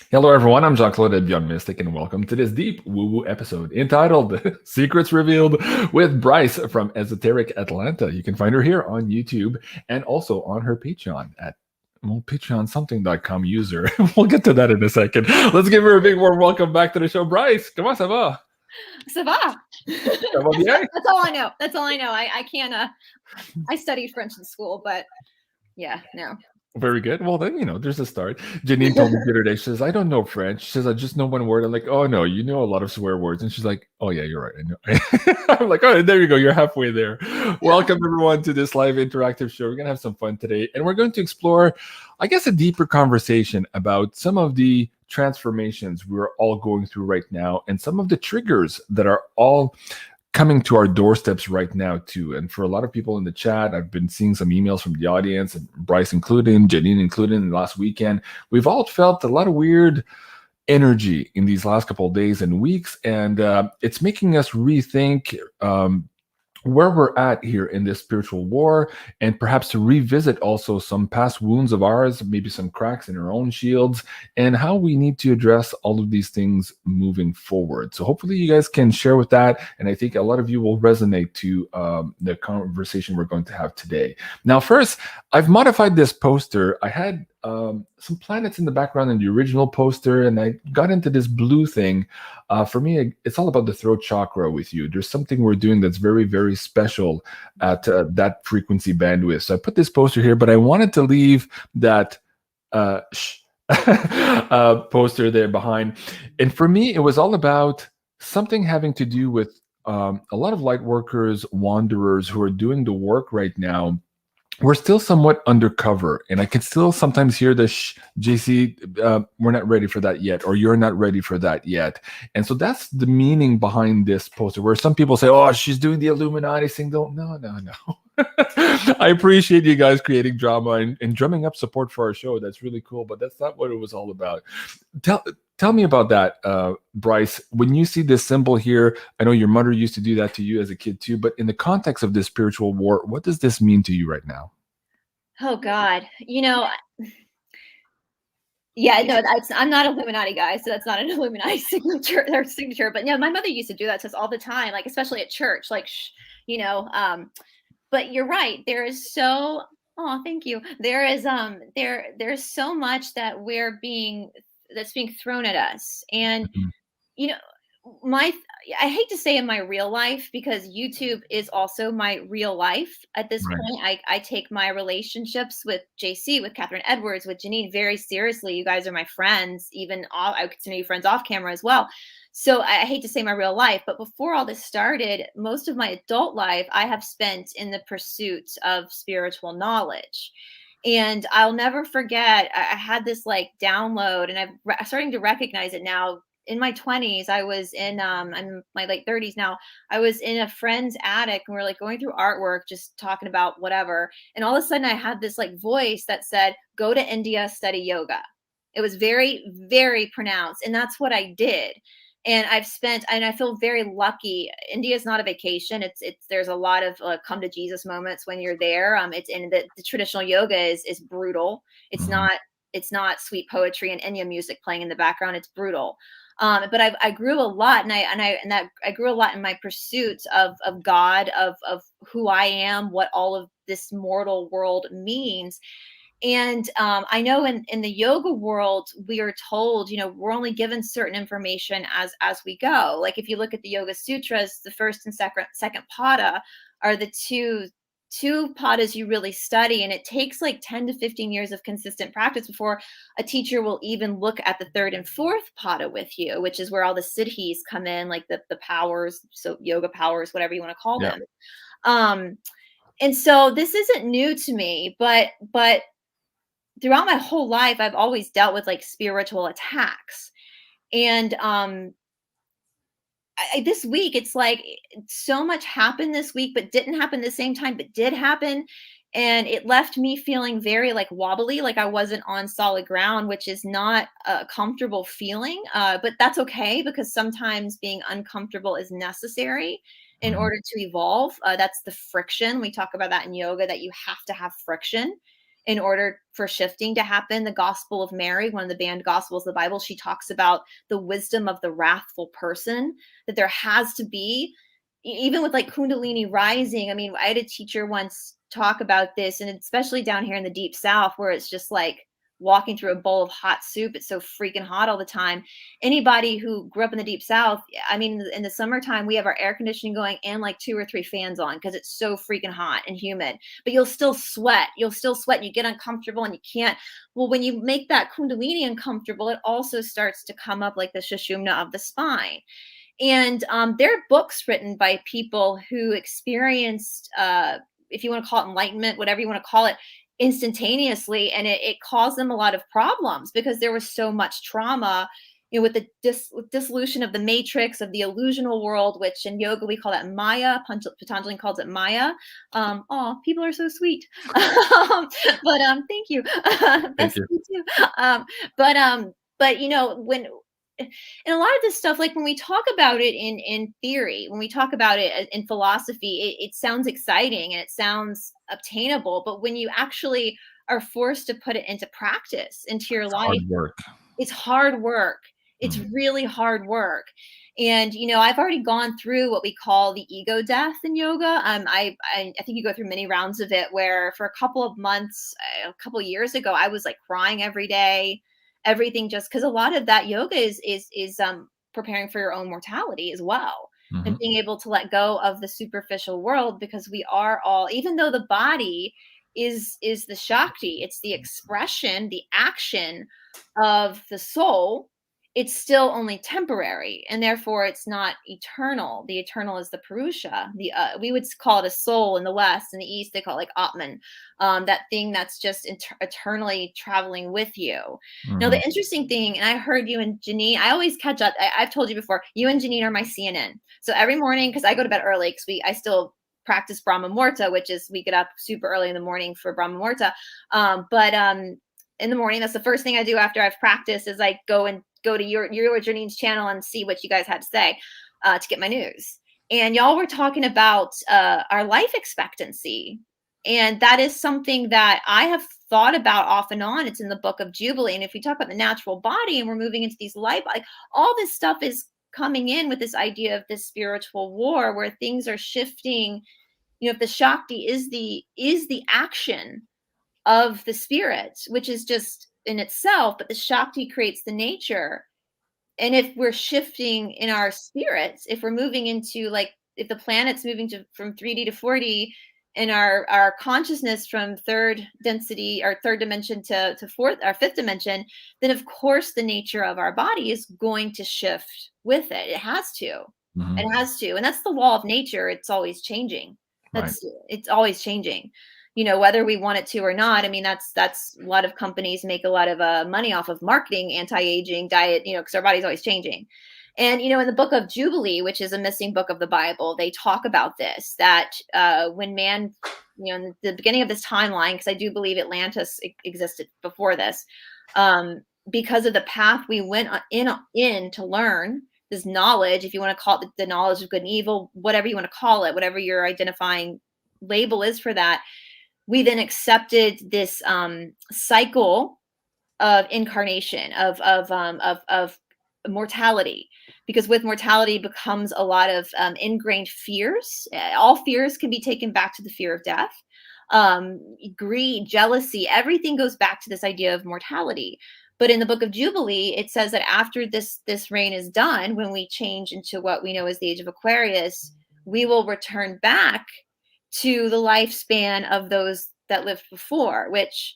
Hello, everyone. I'm Jean-Claude BeyondMystic, and welcome to this deep woo-woo episode entitled Secrets Revealed with Brice from Esoteric Atlanta. You can find her here on YouTube and also on her Patreon at patreonsomething.com user. We'll get to that in a second. Let's give her a big warm welcome back to the show. Brice, comment ça va? Ça va. Ça va bien? That's all I know. That's all I know. I can't, I studied French in school, but yeah, no. Very good. Well, then, there's a start. Janine told me the other day, she says, I don't know French. She says, I just know one word. I'm like, oh, no, you know a lot of swear words. And she's like, oh, yeah, you're right. I know. I'm like, oh, there you go. You're halfway there. Welcome, everyone, to this live interactive show. We're going to have some fun today. And we're going to explore, I guess, a deeper conversation about some of the transformations we're all going through right now and some of the triggers that are all coming to our doorsteps right now too. And for a lot of people in the chat, I've been seeing some emails from the audience, and Brice included, Janine included, in the last weekend. We've all felt a lot of weird energy in these last couple of days and weeks, and it's making us rethink where we're at here in this spiritual war, and perhaps to revisit also some past wounds of ours, maybe some cracks in our own shields, and how we need to address all of these things moving forward. So hopefully you guys can share with that, and I think a lot of you will resonate to the conversation we're going to have today. Now, first, I've modified this poster. I had some planets in the background in the original poster, and I got into this blue thing. For me, it's all about the throat chakra with you. There's something we're doing that's very, very special at that frequency bandwidth. So I put this poster here, but I wanted to leave that poster there behind. And for me, it was all about something having to do with a lot of light workers, wanderers who are doing the work right now. We're still somewhat undercover, and I can still sometimes hear the JC, we're not ready for that yet, or you're not ready for that yet. And so that's the meaning behind this poster, where some people say, oh, she's doing the Illuminati thing. No. I appreciate you guys creating drama and drumming up support for our show. That's really cool, but that's not what it was all about. Tell me about that, Brice. When you see this symbol here, I know your mother used to do that to you as a kid too, but in the context of this spiritual war, what does this mean to you right now? Oh God, yeah, no, I'm not an Illuminati guy, so that's not an Illuminati signature. But no, my mother used to do that to us all the time, like especially at church, like, But you're right. There is so. Oh, thank you. There is there's so much that's being thrown at us, and Mhm. you know I hate to say in my real life, because YouTube is also my real life at this Right. point. I take my relationships with JC, with Catherine Edwards, with Janine very seriously. You guys are my friends, I consider you friends off camera as well. So I hate to say my real life, but before all this started, most of my adult life I have spent in the pursuit of spiritual knowledge. And I'll never forget, I had this like download, and I'm starting to recognize it now. In my 20s, I was I'm in my late 30s now. I was in a friend's attic, and we're like going through artwork, just talking about whatever. And all of a sudden I had this like voice that said, go to India, study yoga. It was very, very pronounced. And that's what I did. And I feel very lucky. India is not a vacation. There's a lot of come to Jesus moments when you're there. It's in the traditional yoga is brutal. It's Mhm. not, it's not sweet poetry and Enya music playing in the background. It's brutal. But I grew a lot, and I grew a lot in my pursuit of God, of who I am, what all of this mortal world means. And I know in the yoga world, we are told, we're only given certain information as we go. Like if you look at the Yoga Sutras, the first and second pada are the two padas you really study, and it takes like 10 to 15 years of consistent practice before a teacher will even look at the third and fourth pada with you, which is where all the siddhis come in, like the powers, so yoga powers, whatever you want to call Yeah. them. And so this isn't new to me, but throughout my whole life, I've always dealt with like spiritual attacks. And this week, it's like so much happened this week, but didn't happen at the same time, but did happen. And it left me feeling very like wobbly, like I wasn't on solid ground, which is not a comfortable feeling. But that's okay, because sometimes being uncomfortable is necessary in Mhm. order to evolve. That's the friction. We talk about that in yoga, that you have to have friction in order for shifting to happen. The Gospel of Mary, one of the banned Gospels of the Bible, she talks about the wisdom of the wrathful person, that there has to be, even with like Kundalini rising. I mean, I had a teacher once talk about this, and especially down here in the deep South, where it's just like walking through a bowl of hot soup. It's so freaking hot all the time. Anybody who grew up in the deep South, I mean, in the summertime, we have our air conditioning going and like 2 or 3 fans on because it's so freaking hot and humid, but you'll still sweat. You'll still sweat and you get uncomfortable and you can't. Well, when you make that Kundalini uncomfortable, it also starts to come up like the Sushumna of the spine. And there are books written by people who experienced, if you want to call it enlightenment, whatever you want to call it, instantaneously, and it caused them a lot of problems because there was so much trauma, you know, with the dissolution of the matrix, of the illusional world, which in yoga we call that Maya. Patanjali calls it Maya. Oh, people are so sweet. But thank you. Thank you. Too. But you know, when and a lot of this stuff, like when we talk about it in theory, when we talk about it in philosophy, it sounds exciting and it sounds obtainable. But when you actually are forced to put it into practice, into your life, Hard work. it's hard work. It's really hard work. And, you know, I've already gone through what we call the ego death in yoga. I think you go through many rounds of it, where for a couple of months, a couple of years ago, I was like crying every day. Everything, just because a lot of that yoga is preparing for your own mortality as well, and being able to let go of the superficial world, because we are all, even though the body is the Shakti, it's the expression, the action of the soul, it's still only temporary, and therefore it's not eternal. The eternal is the Purusha. We would call it a soul in the West. In the East, they call it like Atman, that thing that's just eternally traveling with you. Now, the interesting thing, and I heard you and Janine, I always catch up. I've told you before, you and Janine are my CNN. So every morning, because I go to bed early, because I still practice Brahma Muhurta, which is we get up super early in the morning for Brahma Muhurta. But in the morning, that's the first thing I do after I've practiced, is I go to your Janine's channel and see what you guys had to say, to get my news. And y'all were talking about our life expectancy. And that is something that I have thought about off and on. It's in the Book of Jubilee. And if we talk about the natural body and we're moving into these life, like all this stuff is coming in with this idea of this spiritual war where things are shifting. You know, if the Shakti is the action of the spirit, which is just in itself, but the Shakti creates the nature. And if we're shifting in our spirits, if we're moving into, like, if the planet's moving from 3D to 4D, and our consciousness from third density or third dimension to fourth or fifth dimension, then of course the nature of our body is going to shift with it. It has to. It has to. And that's the law of nature. It's always changing. It's always changing. You know, whether we want it to or not. I mean, that's a lot of companies make a lot of money off of marketing anti-aging diet, you know, because our body's always changing. And, you know, in the Book of Jubilee, which is a missing book of the Bible, they talk about this, that when man, you know, in the beginning of this timeline, because I do believe Atlantis existed before this, because of the path we went in to learn this knowledge, if you want to call it the knowledge of good and evil, whatever you want to call it, whatever your identifying label is for that, we then accepted this cycle of incarnation, of mortality, because with mortality becomes a lot of ingrained fears. All fears can be taken back to the fear of death. Greed, jealousy, everything goes back to this idea of mortality. But in the Book of Jubilee, it says that after this reign is done, when we change into what we know as the age of Aquarius, we will return back to the lifespan of those that lived before, which,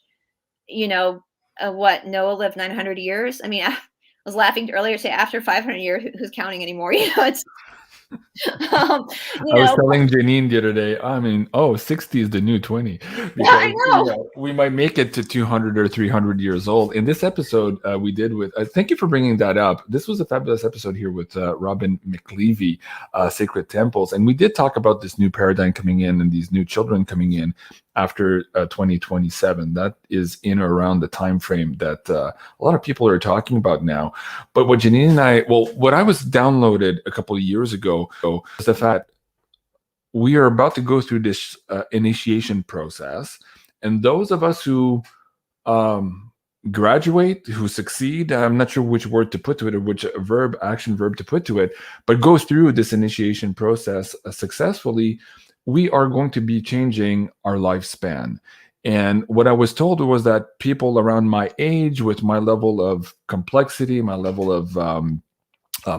you know, what, Noah lived 900 years. I mean, I was laughing earlier, say after 500 years, who's counting anymore? You know, it's, I was telling Janine the other day, I mean, 60 is the new 20. Because, I know. You know, we might make it to 200 or 300 years old. In this episode, we did with, thank you for bringing that up. This was a fabulous episode here with Robin McLevy, Sacred Temples. And we did talk about this new paradigm coming in and these new children coming in after 2027. That is in or around the time frame that a lot of people are talking about now. But what Janine and I, what I was downloaded a couple of years ago was the fact we are about to go through this initiation process, And those of us who graduate, who succeed, I'm not sure which word to put to it, or which action verb to put to it, but go through this initiation process successfully, we are going to be changing our lifespan. And what I was told was that people around my age, with my level of complexity, my level of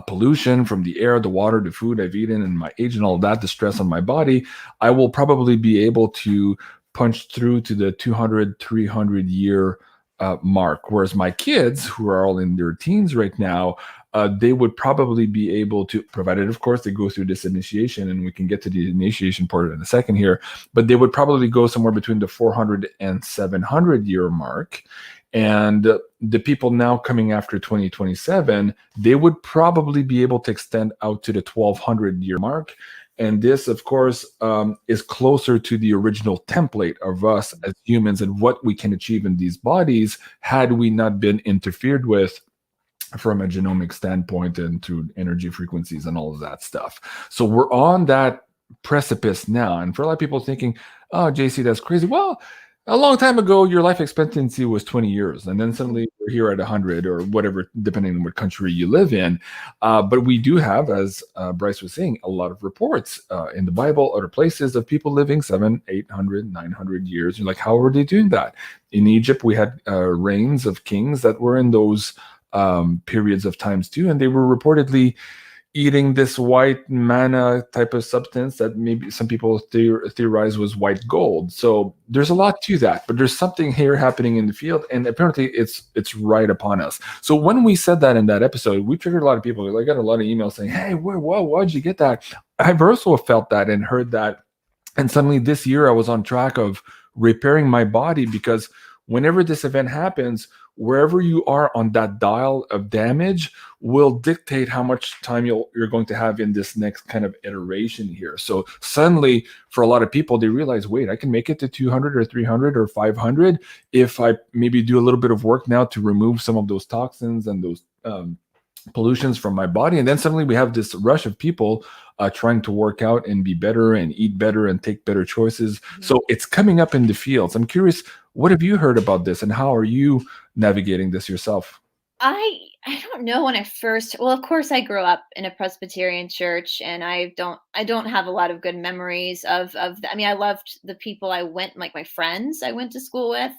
pollution from the air, the water, the food I've eaten, and my age and all that, the stress on my body, I will probably be able to punch through to the 200, 300 year mark. Whereas my kids, who are all in their teens right now, they would probably be able to, provided, of course, they go through this initiation, and we can get to the initiation part in a second here, but they would probably go somewhere between the 400 and 700 year mark. And the people now coming after 2027, they would probably be able to extend out to the 1200 year mark. And this, of course, is closer to the original template of us as humans and what we can achieve in these bodies had we not been interfered with from a genomic standpoint and through energy frequencies and all of that stuff. So we're on that precipice now. And for a lot of people thinking, oh, JC, that's crazy. Well, a long time ago, your life expectancy was 20 years, and then suddenly we're here at 100 or whatever, depending on what country you live in. But we do have, as Brice was saying, a lot of reports in the Bible, other places, of people living 700, 800, 900 years. You're like, how are they doing that? In Egypt, we had reigns of kings that were in those periods of times too, and they were reportedly eating this white manna type of substance that maybe some people theorize was white gold. So there's a lot to that, but there's something here happening in the field, and apparently it's right upon us. So when we said that in that episode, we triggered a lot of people. I got a lot of emails saying, hey, why'd you get that? I've also felt that and heard that. And suddenly this year I was on track of repairing my body, because whenever this event happens, wherever you are on that dial of damage will dictate how much time you're going to have in this next kind of iteration here. So suddenly, for a lot of people, they realize, wait, I can make it to 200 or 300 or 500 if I maybe do a little bit of work now to remove some of those toxins and those pollutions from my body. And then suddenly we have this rush of people trying to work out and be better and eat better and take better choices. Mm-hmm. So it's coming up in the fields. I'm curious, what have you heard about this, and how are you navigating this yourself? I don't know when I first, well, of course I grew up in a Presbyterian church, and I don't have a lot of good memories of I mean, I loved the people I went, like my friends I went to school with,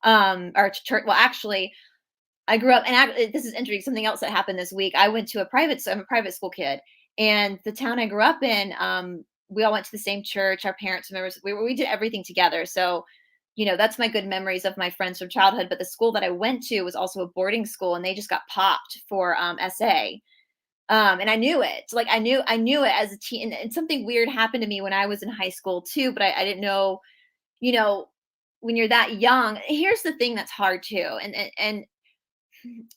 or to church. Well, actually, I grew up, and this is interesting, something else that happened this week. I'm a private school kid, and the town I grew up in, we all went to the same church. Our parents, members, we did everything together. So, that's my good memories of my friends from childhood. But the school that I went to was also a boarding school, and they just got popped for SA. And I knew it. Like I knew it as a teen, and something weird happened to me when I was in high school too. But I didn't know, when you're that young. Here's the thing that's hard too, and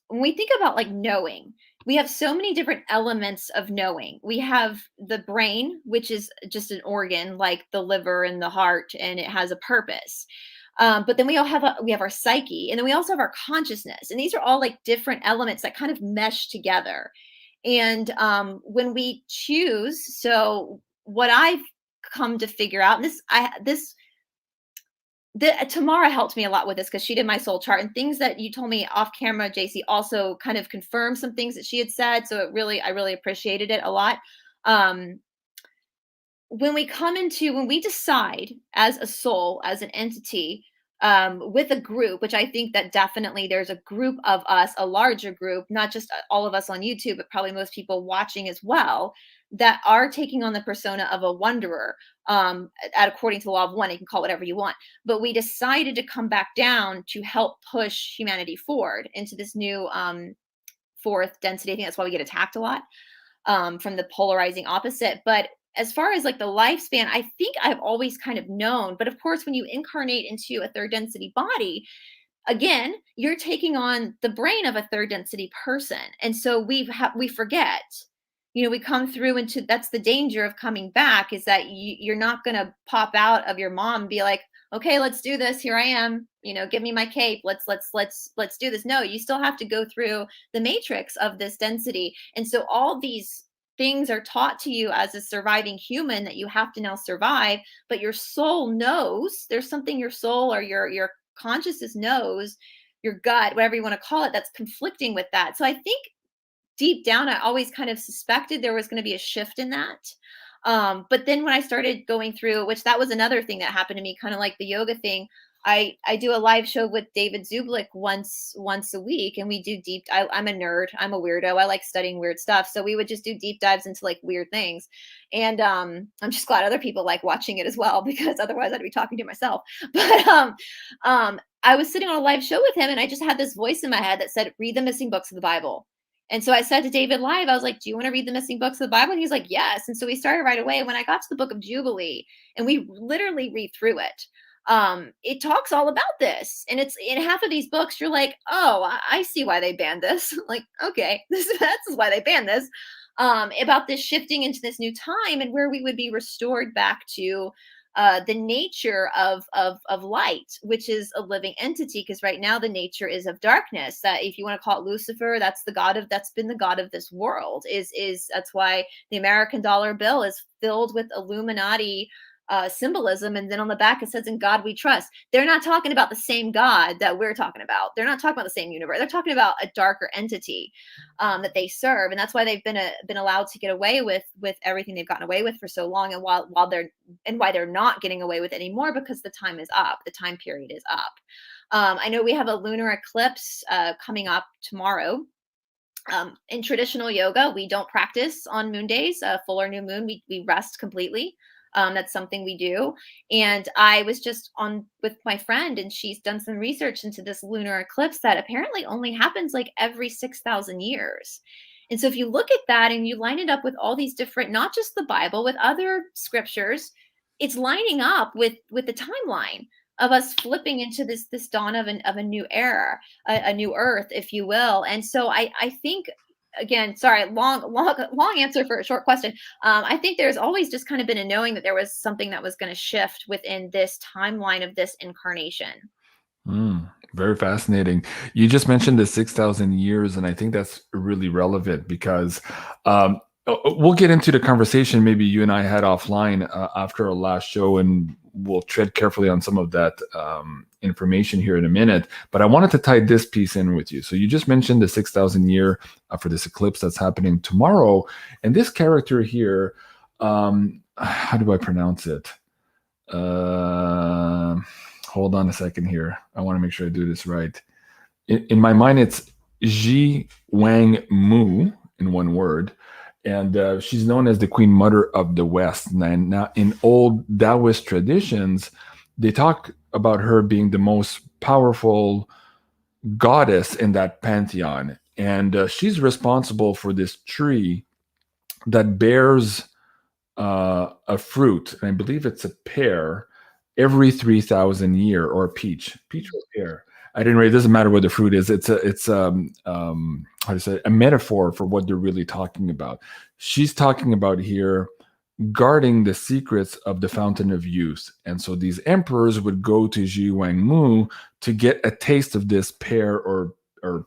when we think about like knowing, we have so many different elements of knowing. We have the brain, which is just an organ like the liver and the heart, and it has a purpose. But then we have our psyche, and then we also have our consciousness, and these are all like different elements that kind of mesh together. And when we choose, so what I've come to figure out, and Tamara helped me a lot with this because she did my soul chart, and things that you told me off camera, JC, also kind of confirmed some things that she had said. So I really appreciated it a lot. When we decide as a soul, as an entity, with a group, which I think that definitely there's a group of us, a larger group, not just all of us on YouTube, but probably most people watching as well, that are taking on the persona of a wanderer. According to the law of one, you can call it whatever you want. But we decided to come back down to help push humanity forward into this new fourth density. I think that's why we get attacked a lot from the polarizing opposite. But as far as like the lifespan, I think I've always kind of known. But of course, when you incarnate into a third density body, again, you're taking on the brain of a third density person. And so we forget. We come through into, that's the danger of coming back, is that you're not going to pop out of your mom and be like, okay, let's do this. Here I am, give me my cape. Let's do this. No, you still have to go through the matrix of this density. And so all these things are taught to you as a surviving human that you have to now survive, but your soul knows there's something your soul or your consciousness knows, your gut, whatever you want to call it, that's conflicting with that. So I think deep down, I always kind of suspected there was going to be a shift in that. But then when I started going through, which that was another thing that happened to me, kind of like the yoga thing. I do a live show with David Zublik once a week, and we do deep. I'm a nerd. I'm a weirdo. I like studying weird stuff. So we would just do deep dives into like weird things. And I'm just glad other people like watching it as well, because otherwise I'd be talking to myself. But I was sitting on a live show with him, and I just had this voice in my head that said, "Read the missing books of the Bible." And so I said to David live, I was like, "Do you want to read the missing books of the Bible?" And he's like, "Yes." And so we started right away. When I got to the book of Jubilee, and we literally read through it, it talks all about this. And it's in half of these books, you're like, "Oh, I see why they banned this." Like, okay, that's why they banned this. About this shifting into this new time, and where we would be restored back to the nature of light, which is a living entity. Because right now the nature is of darkness. That, if you want to call it Lucifer, that's been the god of this world. That's why the American dollar bill is filled with Illuminati symbolism, and then on the back it says, "In God we trust." They're not talking about the same God that we're talking about. They're not talking about the same universe. They're talking about a darker entity that they serve, and that's why they've been allowed to get away with everything they've gotten away with for so long, and why they're not getting away with it anymore, because the time is up. The time period is up. I know we have a lunar eclipse coming up tomorrow. In traditional yoga, we don't practice on moon days, full or new moon. We rest completely. That's something we do. And I was just on with my friend, and she's done some research into this lunar eclipse that apparently only happens like every 6,000 years. And so if you look at that and you line it up with all these different, not just the Bible, with other scriptures, it's lining up with the timeline of us flipping into this dawn of a new era, a new earth, if you will. And so I think, again, sorry, long answer for a short question. I think there's always just kind of been a knowing that there was something that was going to shift within this timeline of this incarnation. Very fascinating. You just mentioned the 6,000 years, and I think that's really relevant because we'll get into the conversation maybe you and I had offline after our last show, and we'll tread carefully on some of that information here in a minute. But I wanted to tie this piece in with you. So you just mentioned the 6,000 year for this eclipse that's happening tomorrow. And this character here, how do I pronounce it? Hold on a second here. I want to make sure I do this right. In my mind, it's Ji Wang Mu in one word. And she's known as the Queen Mother of the West. And now in old Taoist traditions, they talk about her being the most powerful goddess in that pantheon. And she's responsible for this tree that bears a fruit. And I believe it's a pear every 3,000 year, or a peach or pear. I didn't really, it doesn't matter what the fruit is. It's how to say, a metaphor for what they're really talking about. She's talking about here guarding the secrets of the fountain of youth. And so these emperors would go to Ji Wang Mu to get a taste of this pear or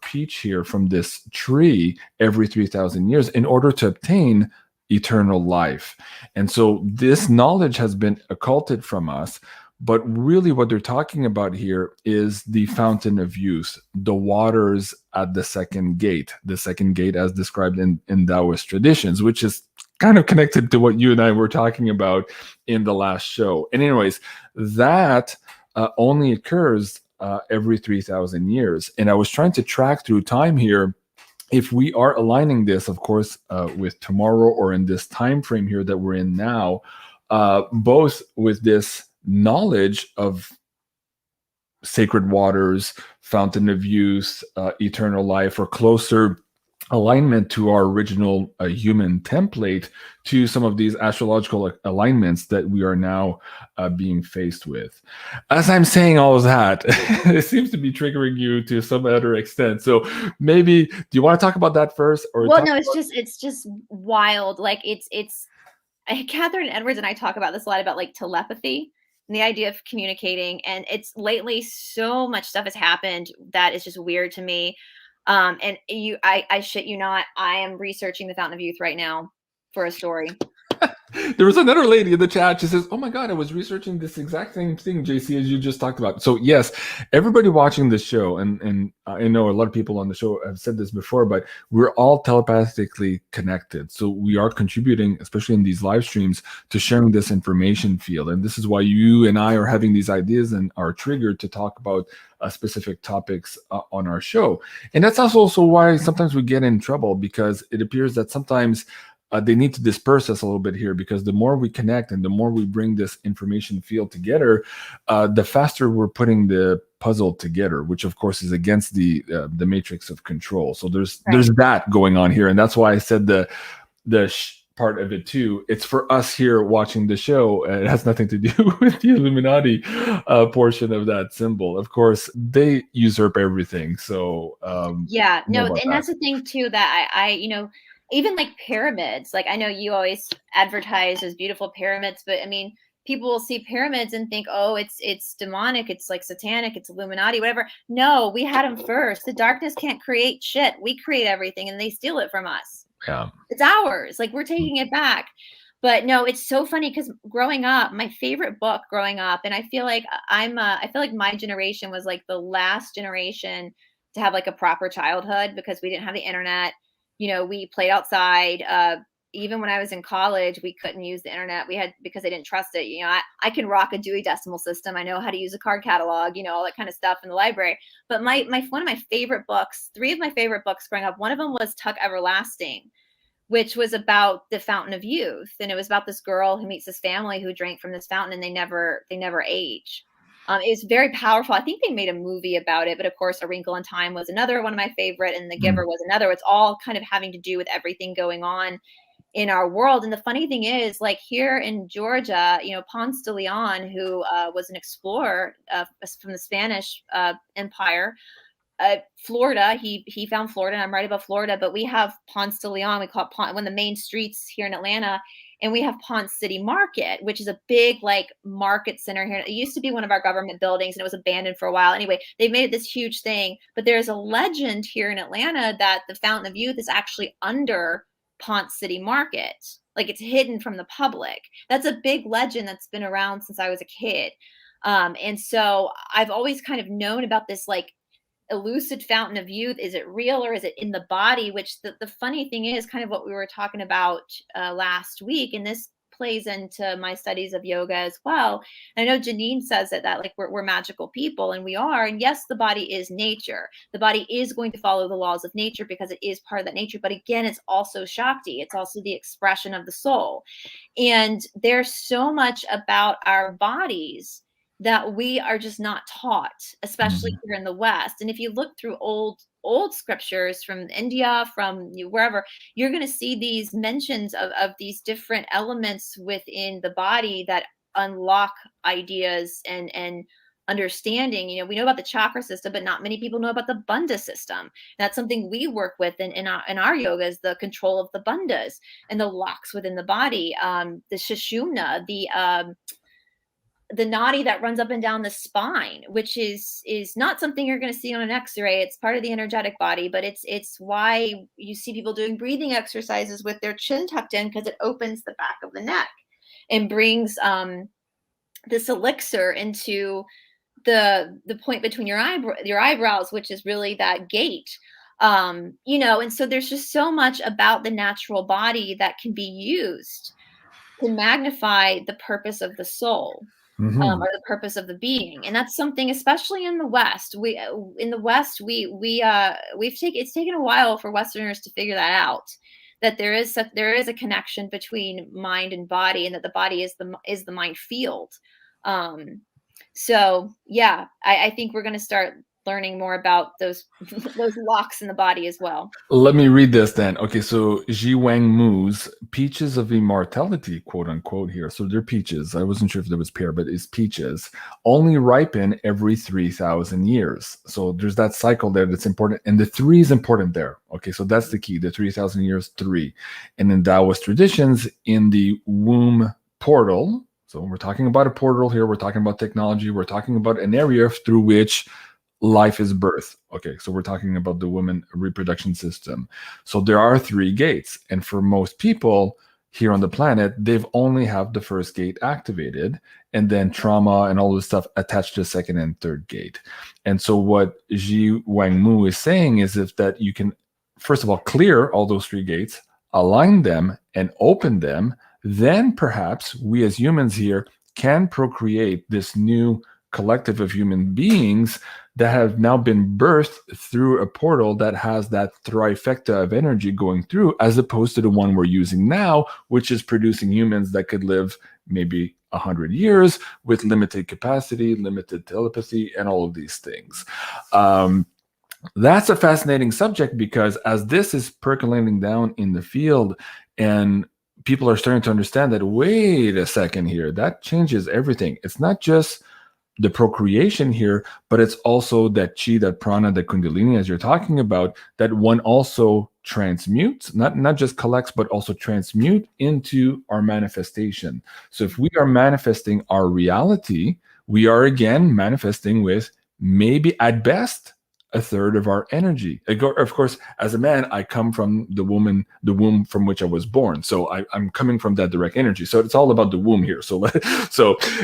peach here from this tree every 3,000 years in order to obtain eternal life. And so this knowledge has been occulted from us. But really what they're talking about here is the fountain of youth, the waters at the second gate as described in Taoist traditions, which is kind of connected to what you and I were talking about in the last show. And anyways, that only occurs every 3,000 years. And I was trying to track through time here. If we are aligning this, of course, with tomorrow or in this time frame here that we're in now, both with this knowledge of sacred waters, fountain of youth, eternal life, or closer alignment to our original human template, to some of these astrological alignments that we are now being faced with. As I'm saying all of that, it seems to be triggering you to some other extent. So maybe, do you want to talk about that first? Or well, no, it's just wild. Like it's Catherine Edwards and I talk about this a lot, about like telepathy and the idea of communicating. And it's lately, so much stuff has happened that is just weird to me. And I shit you not, I am researching the fountain of youth right now for a story. There was another lady in the chat. She says, "Oh my God, I was researching this exact same thing, JC, as you just talked about." So yes, everybody watching this show, and I know a lot of people on the show have said this before, but we're all telepathically connected. So we are contributing, especially in these live streams, to sharing this information field. And this is why you and I are having these ideas and are triggered to talk about specific topics on our show. And that's also why sometimes we get in trouble, because it appears that sometimes they need to disperse us a little bit here, because the more we connect and the more we bring this information field together, the faster we're putting the puzzle together, which of course is against the matrix of control. So there's that going on here, and that's why I said the part of it too. It's for us here watching the show. It has nothing to do with the Illuminati portion of that symbol. Of course, they usurp everything. So yeah, no, and that's the thing too, that I you know, even like pyramids, like I know you always advertise as beautiful pyramids, but I mean, people will see pyramids and think, oh, it's demonic, it's like satanic, it's Illuminati, whatever. No, we had them first. The darkness can't create shit. We create everything, and they steal it from us. Yeah, it's ours. Like, we're taking it back. But no, it's so funny, because growing up, my favorite book growing up, and I feel like I feel like my generation was like the last generation to have like a proper childhood, because we didn't have the internet. You know, we played outside. Even when I was in college, we couldn't use the internet. We had, because I didn't trust it. You know, I can rock a Dewey Decimal System. I know how to use a card catalog, you know, all that kind of stuff in the library. But one of my favorite books, three of my favorite books growing up, one of them was Tuck Everlasting, which was about the fountain of youth. And it was about this girl who meets this family who drank from this fountain, and they never age. It's very powerful. I think they made a movie about it, but of course, A Wrinkle in Time was another one of my favorite, and The Giver was another. It's all kind of having to do with everything going on in our world. And the funny thing is, like here in Georgia, you know, Ponce de Leon, who was an explorer from the Spanish Empire, Florida, he found Florida, and I'm right about Florida, but we have Ponce de Leon. We call it one of the main streets here in Atlanta. And we have Ponce City Market, which is a big like market center here. It used to be one of our government buildings, and it was abandoned for a while. Anyway, they've made it this huge thing. But there's a legend here in Atlanta that the Fountain of Youth is actually under Ponce City Market. Like, it's hidden from the public. That's a big legend that's been around since I was a kid. And so I've always kind of known about this like elusive fountain of youth. Is it real, or is it in the body? Which the funny thing is kind of what we were talking about last week, and this plays into my studies of yoga as well. And I know Janine says that like we're magical people, and we are. And yes, the body is nature. The body is going to follow the laws of nature because it is part of that nature. But again, it's also Shakti. It's also the expression of the soul. And there's so much about our bodies that we are just not taught, especially here in the West. And if you look through old scriptures from India, from wherever, you're going to see these mentions of these different elements within the body that unlock ideas and understanding. You know, we know about the chakra system, but not many people know about the bandha system. That's something we work with in our yoga, is the control of the bandhas and the locks within the body. The Sushumna, the nadi that runs up and down the spine, which is not something you're going to see on an x-ray. It's part of the energetic body, but it's why you see people doing breathing exercises with their chin tucked in, because it opens the back of the neck and brings this elixir into the point between your eyebrows, which is really that gate. You know, and so there's just so much about the natural body that can be used to magnify the purpose of the soul. Or the purpose of the being. And that's something, especially in the West, it's taken a while for Westerners to figure that out, that there is a connection between mind and body, and that the body is the mind field. So yeah, I think we're going to start learning more about those locks in the body as well. Let me read this then. Okay, so Ji Wang Mu's Peaches of Immortality, quote unquote, here. So they're peaches. I wasn't sure if there was pear, but it's peaches. Only ripen every 3,000 years. So there's that cycle there that's important. And the 3 is important there. Okay, so that's the key. The 3,000 years, 3. And in Taoist traditions, in the womb portal, so we're talking about a portal here. We're talking about technology. We're talking about an area through which life is birth. Okay, so we're talking about the women reproduction system. So there are 3 gates. And for most people, here on the planet, they've only have the first gate activated, and then trauma and all this stuff attached to the second and third gate. And so what Ji Wang Mu is saying is if that you can, first of all, clear all those three gates, align them and open them, then perhaps we as humans here can procreate this new collective of human beings that have now been birthed through a portal that has that trifecta of energy going through, as opposed to the one we're using now, which is producing humans that could live maybe 100 years with limited capacity, limited telepathy, and all of these things. That's a fascinating subject, because as this is percolating down in the field and people are starting to understand that, wait a second here, that changes everything. It's not just the procreation here, but it's also that chi, that prana, that kundalini, as you're talking about, that one also transmutes, not just collects, but also transmute into our manifestation. So if we are manifesting our reality, we are again manifesting with maybe at best a third of our energy. Of course, as a man, I come from the womb from which I was born. So I'm coming from that direct energy. So it's all about the womb here. So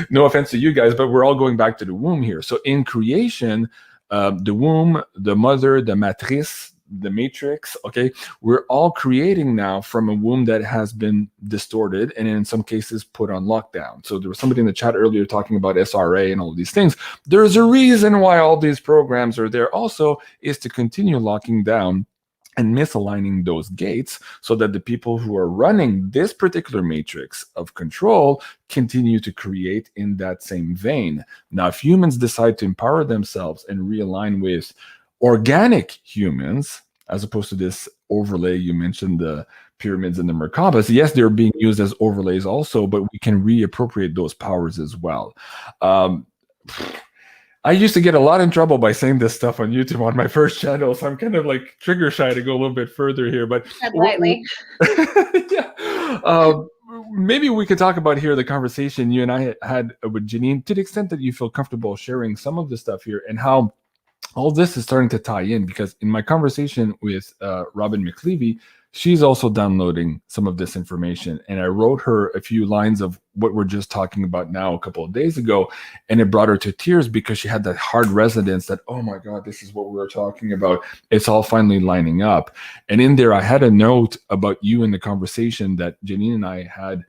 no offense to you guys, but we're all going back to the womb here. So in creation, the womb, the mother, the matrice, the matrix, okay, we're all creating now from a womb that has been distorted and in some cases put on lockdown. So there was somebody in the chat earlier talking about SRA and all of these things. There's a reason why all these programs are there also, is to continue locking down and misaligning those gates so that the people who are running this particular matrix of control continue to create in that same vein. Now, if humans decide to empower themselves and realign with organic humans, as opposed to this overlay, you mentioned the pyramids and the Merkabas, yes, they're being used as overlays also, but we can reappropriate those powers as well. I used to get a lot in trouble by saying this stuff on YouTube on my first channel, so I'm kind of like trigger shy to go a little bit further here. But lightly. Yeah. Maybe we could talk about here the conversation you and I had with Janine, to the extent that you feel comfortable sharing some of the stuff here and how all this is starting to tie in, because in my conversation with Robin McLeavy, she's also downloading some of this information. And I wrote her a few lines of what we're just talking about now a couple of days ago. And it brought her to tears because she had that hard resonance that, oh my God, this is what we were talking about. It's all finally lining up. And in there, I had a note about you in the conversation that Janine and I had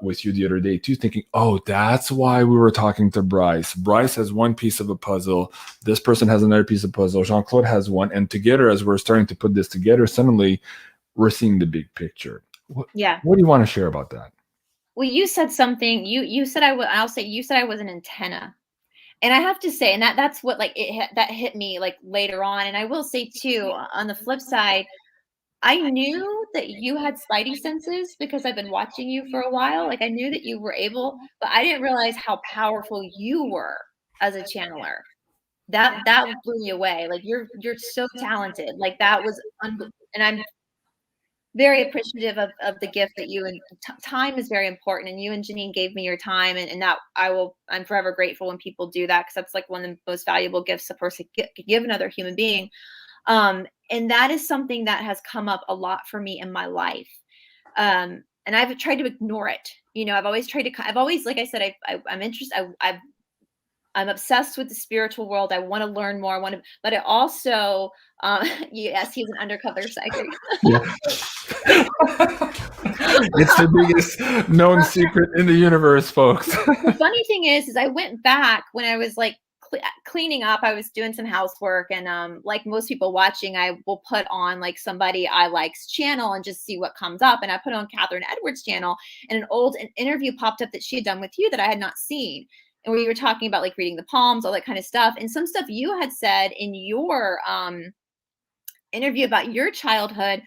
with you the other day too, thinking, oh, that's why we were talking to Brice. Brice has one piece of a puzzle. This person has another piece of puzzle. Jean-Claude has one. And together, as we're starting to put this together, suddenly we're seeing the big picture. What do you want to share about that? Well, you said something, you said you said I was an antenna. And I have to say, and that's what like that hit me like later on. And I will say too, on the flip side, I knew that you had spidey senses because I've been watching you for a while. Like I knew that you were able, but I didn't realize how powerful you were as a channeler. That blew me away. Like you're so talented. Like that was, and I'm very appreciative of the gift that you and time is very important. And you and Janine gave me your time, and that I'm forever grateful when people do that, because that's like one of the most valuable gifts a person can give another human being. And that is something that has come up a lot for me in my life. And I've tried to ignore it. You know, I've always, like I said, I'm interested. I'm obsessed with the spiritual world. I want to learn more. But I also, yes, he's an undercover psychic. It's the biggest known secret in the universe, folks. The funny thing is I went back when I was like cleaning up. I was doing some housework, and like most people watching, I will put on like somebody I like's channel and just see what comes up. And I put on Catherine Edwards' channel, and an interview popped up that she had done with you that I had not seen. And where you were talking about like reading the palms, all that kind of stuff. And some stuff you had said in your interview about your childhood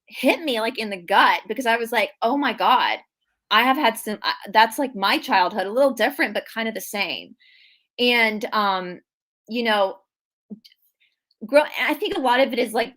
hit me like in the gut, because I was like, oh my God, I have had some, that's like my childhood, a little different, but kind of the same. And, you know, I think a lot of it is like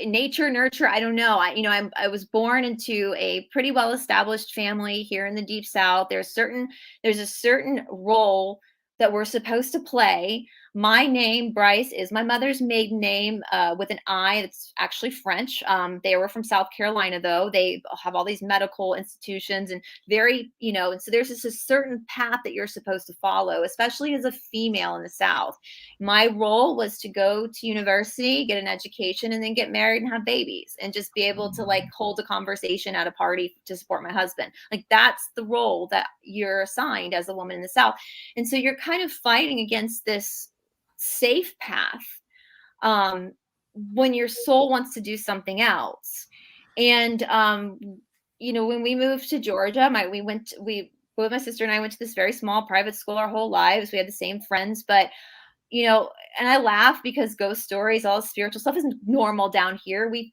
nature, nurture. I don't know. I was born into a pretty well-established family here in the Deep South. There's a certain role that we're supposed to play. My name, Brice, is my mother's maiden name with an I. It's actually French. They were from South Carolina, though. They have all these medical institutions and very, and so there's just a certain path that you're supposed to follow, especially as a female in the South. My role was to go to university, get an education, and then get married and have babies and just be able to like hold a conversation at a party to support my husband. Like that's the role that you're assigned as a woman in the South. And so you're kind of fighting against this safe path when your soul wants to do something else. And when we moved to Georgia, both my sister and I went to this very small private school our whole lives. We had the same friends, but and I laugh because ghost stories, all spiritual stuff isn't normal down here. You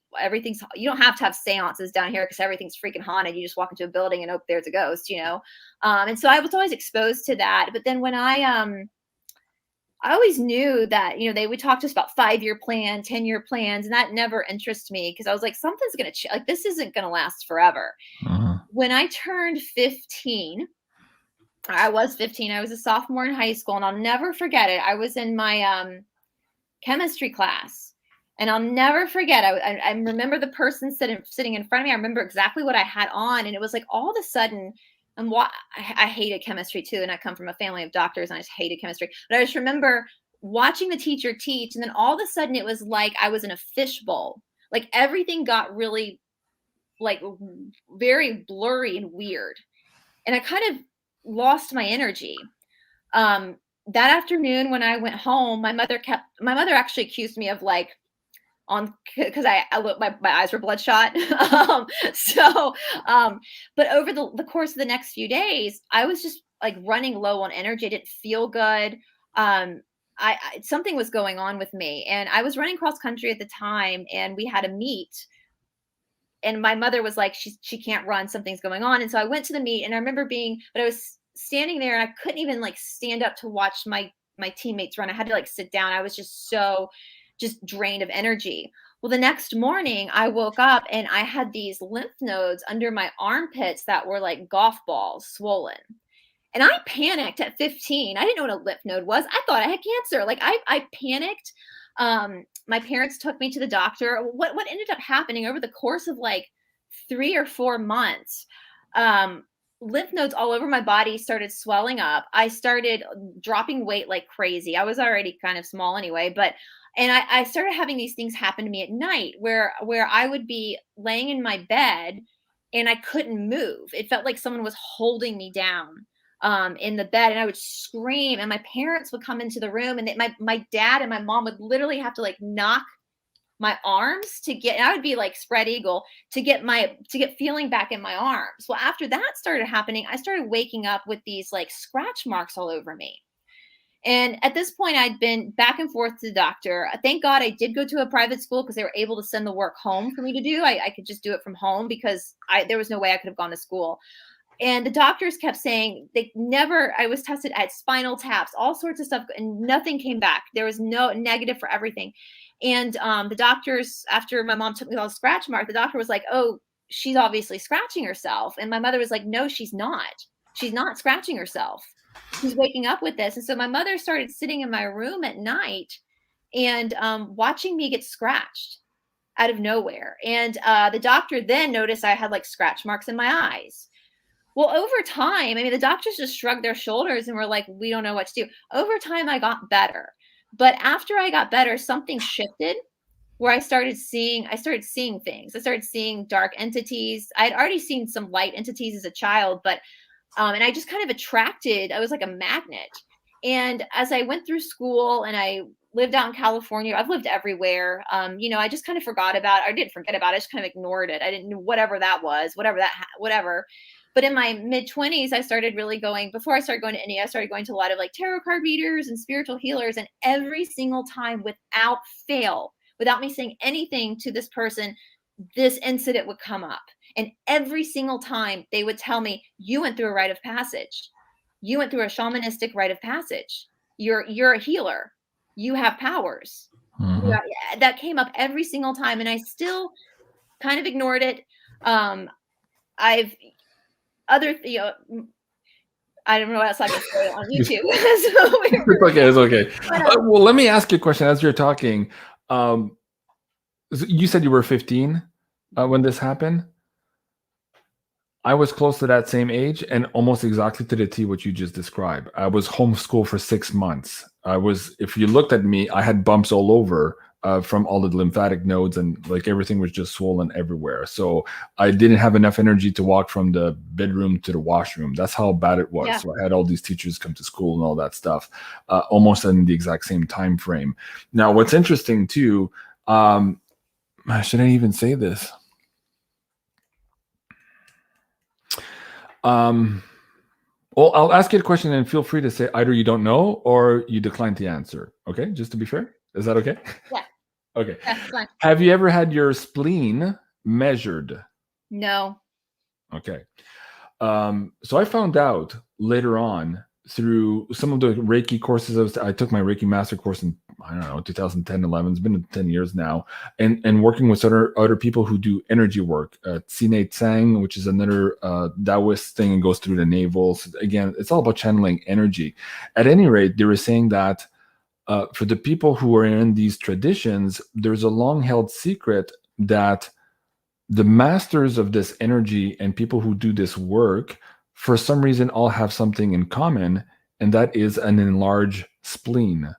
don't have to have seances down here because everything's freaking haunted. You just walk into a building and, oh, there's a ghost, and so I was always exposed to that. But then when I always knew that, they would talk to us about 5-year plan, 10-year plans, and that never interested me because I was like, something's going to like, this isn't going to last forever. When I turned 15, I was 15. I was a sophomore in high school, and I'll never forget it. I was in my chemistry class, and I'll never forget. I remember the person sitting in front of me. I remember exactly what I had on, and it was like all of a sudden, and I hated chemistry too, and I come from a family of doctors, and I just hated chemistry. But I just remember watching the teacher teach, and then all of a sudden, it was like I was in a fishbowl. Like everything got really, like, very blurry and weird, and I kind of lost my energy. That afternoon when I went home, my mother actually accused me of like because my eyes were bloodshot. But over the course of the next few days, I was just like running low on energy. I didn't feel good. Something was going on with me, and I was running cross country at the time, and we had a meet. And my mother was like, she can't run, something's going on. And so I went to the meet, and I remember but I was standing there, and I couldn't even like stand up to watch my teammates run. I had to like sit down. I was just drained of energy. Well, the next morning I woke up and I had these lymph nodes under my armpits that were like golf balls swollen. And I panicked at 15. I didn't know what a lymph node was. I thought I had cancer. Like I panicked. My parents took me to the doctor. What ended up happening over the course of like 3 or 4 months, lymph nodes all over my body started swelling up. I started dropping weight like crazy. I was already kind of small anyway, and I started having these things happen to me at night where I would be laying in my bed and I couldn't move. It felt like someone was holding me down in the bed, and I would scream, and my parents would come into the room, and my dad and my mom would literally have to like knock my arms to get, and I would be like spread eagle to get feeling back in my arms. Well, after that started happening, I started waking up with these like scratch marks all over me. And at this point, I'd been back and forth to the doctor. Thank God I did go to a private school because they were able to send the work home for me to do. I could just do it from home because there was no way I could have gone to school. And the doctors kept saying I was tested at spinal taps, all sorts of stuff, and nothing came back. There was no negative for everything. And the doctors, after my mom took me to the scratch mark, the doctor was like, oh, she's obviously scratching herself. And my mother was like, no, she's not. She's not scratching herself. She's waking up with this. And so my mother started sitting in my room at night and watching me get scratched out of nowhere. And the doctor then noticed I had like scratch marks in my eyes. Well, over time, I mean, the doctors just shrugged their shoulders and were like, we don't know what to do. Over time, I got better. But after I got better, something shifted where I started seeing things. I started seeing dark entities. I had already seen some light entities as a child, but and I just kind of I was like a magnet. And as I went through school and I lived out in California, I've lived everywhere. I just kind of forgot about it. I didn't forget about it. I just kind of ignored it. I didn't know whatever that was, whatever. But in my mid-20s, I started really before I started going to India, I started going to a lot of like tarot card readers and spiritual healers. And every single time without fail, without me saying anything to this person, this incident would come up. And every single time they would tell me, you went through a rite of passage. You went through a shamanistic rite of passage. You're a healer. You have powers. Mm-hmm. That came up every single time. And I still kind of I I don't know what else I can say on YouTube. It's okay. It's okay. Well, let me ask you a question as you're talking. You said you were 15 when this happened. I was close to that same age and almost exactly to the T what you just described. I was homeschooled for 6 months. If you looked at me, I had bumps all over from all the lymphatic nodes, and like everything was just swollen everywhere. So I didn't have enough energy to walk from the bedroom to the washroom. That's how bad it was. Yeah. So I had all these teachers come to school and all that stuff, almost in the exact same time frame. Now, what's interesting too, should I even say this? Well, I'll ask you a question and feel free to say either you don't know or you decline to answer. Okay, just to be fair. Is that okay? Yeah. Okay. That's fine. Have you ever had your spleen measured? No. Okay. So I found out later on through some of the Reiki courses. I took my Reiki master course in, I don't know, 2010, 11. It's been 10 years now. And working with other people who do energy work. Sine Tsang, which is another Taoist thing, and goes through the navel. So again, it's all about channeling energy. At any rate, they were saying that for the people who are in these traditions, there's a long-held secret that the masters of this energy and people who do this work, for some reason, all have something in common, and that is an enlarged spleen.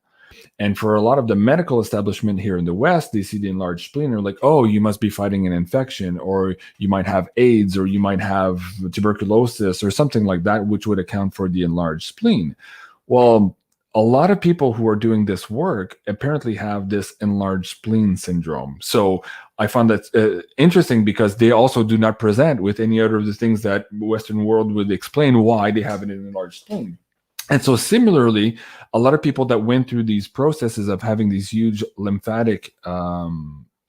And for a lot of the medical establishment here in the West, they see the enlarged spleen. They're like, oh, you must be fighting an infection, or you might have AIDS, or you might have tuberculosis, or something like that, which would account for the enlarged spleen. Well, a lot of people who are doing this work apparently have this enlarged spleen syndrome. So I found that interesting because they also do not present with any other of the things that Western world would explain why they have an enlarged spleen. And so similarly, a lot of people that went through these processes of having these huge lymphatic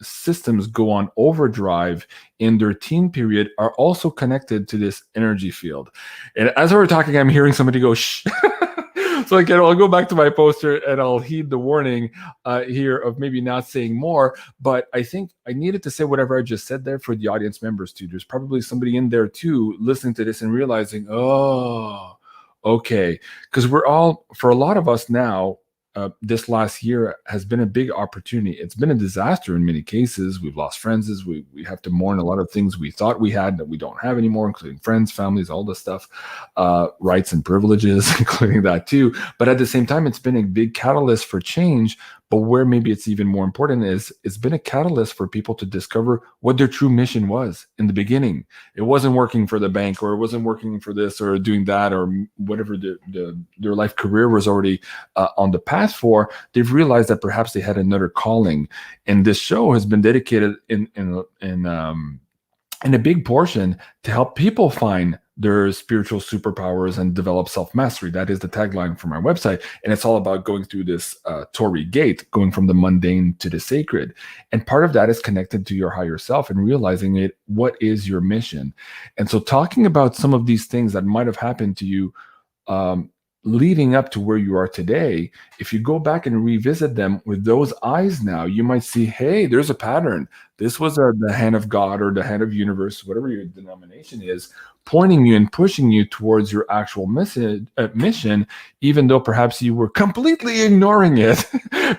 systems go on overdrive in their teen period are also connected to this energy field. And as we're talking, I'm hearing somebody go, shh. So again, I'll go back to my poster and I'll heed the warning here of maybe not saying more. But I think I needed to say whatever I just said there for the audience members too. There's probably somebody in there too listening to this and realizing, oh, okay. Because we're all, for a lot of us now, this last year has been a big opportunity. It's been a disaster in many cases. We've lost friends. We have to mourn a lot of things we thought we had that we don't have anymore, including friends, families, all this stuff, rights and privileges, including that too. But at the same time, it's been a big catalyst for change. But where maybe it's even more important is it's been a catalyst for people to discover what their true mission was in the beginning. It wasn't working for the bank, or it wasn't working for this or doing that, or whatever their life career was already on the path for. They've realized that perhaps they had another calling. And this show has been dedicated in a big portion to help people find their spiritual superpowers and develop self-mastery. That is the tagline for my website. And it's all about going through this Torii gate, going from the mundane to the sacred. And part of that is connected to your higher self and realizing what is your mission. And so talking about some of these things that might have happened to you leading up to where you are today, if you go back and revisit them with those eyes now, you might see, hey, there's a pattern. This was the hand of God or the hand of universe, whatever your denomination is, pointing you and pushing you towards your actual mission, even though perhaps you were completely ignoring it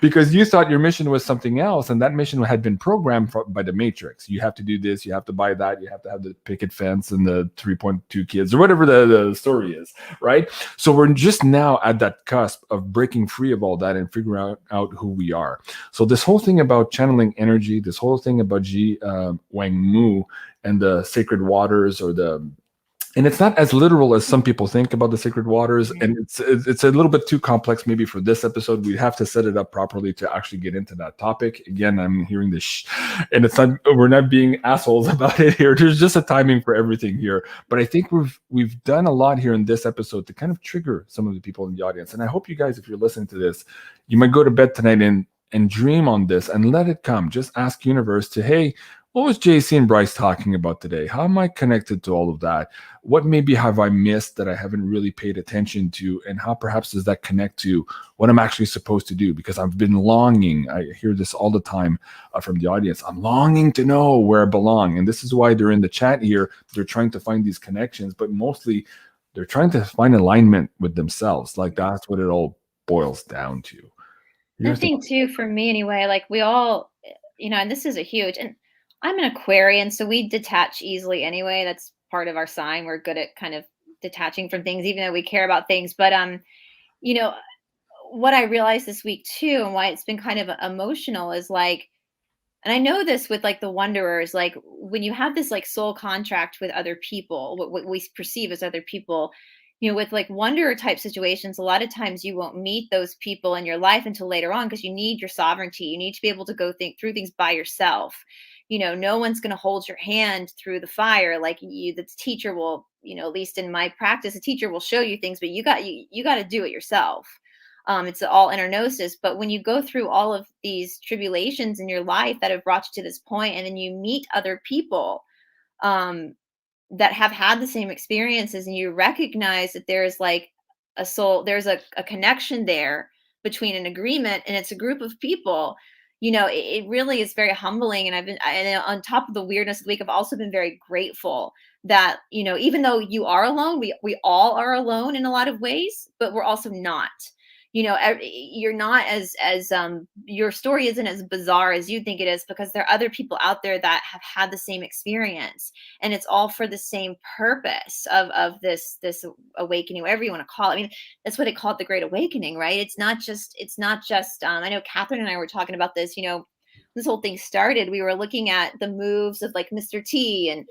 because you thought your mission was something else, and that mission had been programmed by the Matrix. You have to do this, you have to buy that, you have to have the picket fence and the 3.2 kids, or whatever the story is, right? So we're just now at that cusp of breaking free of all that and figuring out who we are. So this whole thing about channeling energy, this whole thing about Ji Wang Mu and the sacred waters, and it's not as literal as some people think about the sacred waters, and it's a little bit too complex maybe for this episode. We'd have to set it up properly to actually get into that topic. Again, I'm hearing this shh, and we're not being assholes about it here. There's just a timing for everything here. But I think we've done a lot here in this episode to kind of trigger some of the people in the audience. And I hope you guys, if you're listening to this, you might go to bed tonight and dream on this and let it come. Just ask universe to, hey, what was JC and Brice talking about today? How am I connected to all of that? What maybe have I missed that I haven't really paid attention to? And how perhaps does that connect to what I'm actually supposed to do? Because I've been longing. I hear this all the time from the audience. I'm longing to know where I belong. And this is why they're in the chat here. They're trying to find these connections. But mostly They're trying to find alignment with themselves. Like that's what it all boils down to. The thing too, for me anyway, like we all, and this is a huge, and I'm an Aquarian, so we detach easily anyway. That's part of our sign. We're good at kind of detaching from things, even though we care about things. But you know, what I realized this week too, and why it's been kind of emotional is like, and I know this with like the wanderers, like when you have this like soul contract with other people, what we perceive as other people, with like wanderer type situations, a lot of times you won't meet those people in your life until later on because you need your sovereignty. You need to be able to go think through things by yourself. No one's going to hold your hand through the fire. Like the teacher will, at least in my practice, a teacher will show you things, but you got to do it yourself. It's all inner gnosis. But when you go through all of these tribulations in your life that have brought you to this point, and then you meet other people that have had the same experiences, and you recognize that there's like a soul, there's a connection there between an agreement, and it's a group of people. It really is very humbling. And on top of the weirdness of the week, I've also been very grateful that, even though you are alone, we all are alone in a lot of ways, but we're also not. You're not as your story isn't as bizarre as you think it is, because there are other people out there that have had the same experience, and it's all for the same purpose of this awakening, whatever you want to call it. I mean, that's what they call it, the Great Awakening, right? It's not just I know Catherine and I were talking about this, this whole thing started, we were looking at the moves of like Mr. T and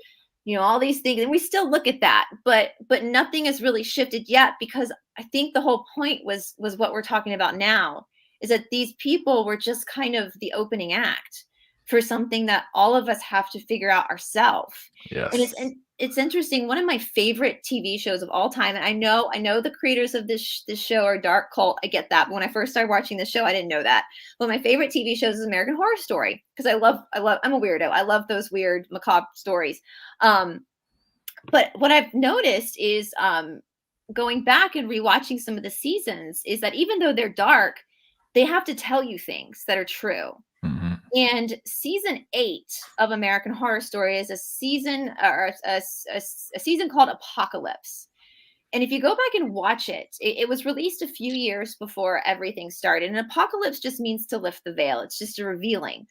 all these things, and we still look at that, but nothing has really shifted yet, because I think the whole point was what we're talking about now, is that these people were just kind of the opening act for something that all of us have to figure out ourselves. Yes. And it's interesting. One of my favorite TV shows of all time, and I know the creators of this show are dark cult. I get that. But when I first started watching the show, I didn't know that. One of my favorite TV shows is American Horror Story, because I'm a weirdo. I love those weird macabre stories. But what I've noticed is going back and rewatching some of the seasons is that even though they're dark, they have to tell you things that are true. Mm-hmm. And season 8 of American Horror Story is a season called Apocalypse. And if you go back and watch it was released a few years before everything started. And apocalypse just means to lift the veil. It's just a revealing.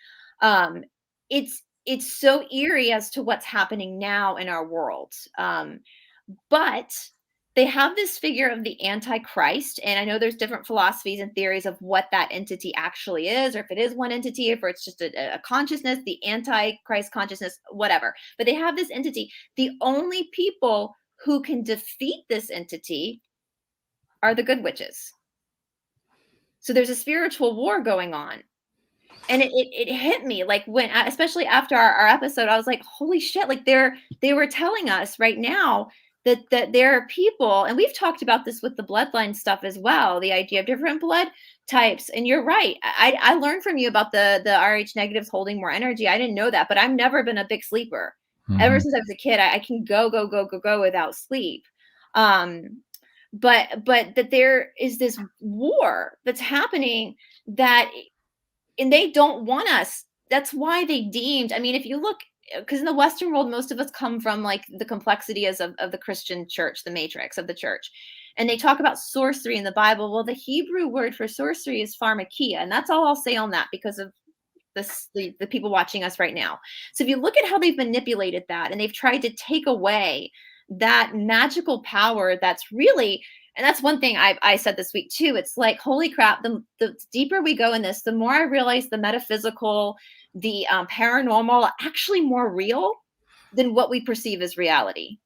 It's so eerie as to what's happening now in our world. But they have this figure of the Antichrist, and I know there's different philosophies and theories of what that entity actually is, or if it is one entity, if it's just a consciousness, the Antichrist consciousness, whatever. But they have this entity. The only people who can defeat this entity are the good witches. So there's a spiritual war going on. And it hit me, like when, especially after our episode, I was like, holy shit, like they were telling us right now that there are people, and we've talked about this with the bloodline stuff as well, the idea of different blood types. And you're right. I learned from you about the RH negatives holding more energy. I didn't know that, but I've never been a big sleeper. Mm-hmm. Ever since I was a kid, I can go without sleep. But that there is this war that's happening and they don't want us. That's why they deemed, I mean, if you look, because in the Western world, most of us come from like the complexities of the Christian church, the matrix of the church. And they talk about sorcery in the Bible. Well, the Hebrew word for sorcery is pharmakia. And that's all I'll say on that, because of the people watching us right now. So if you look at how they've manipulated that, and they've tried to take away that magical power that's really, and that's one thing I said this week too. It's like, holy crap, the deeper we go in this, the more I realize the metaphysical, the paranormal are actually more real than what we perceive as reality,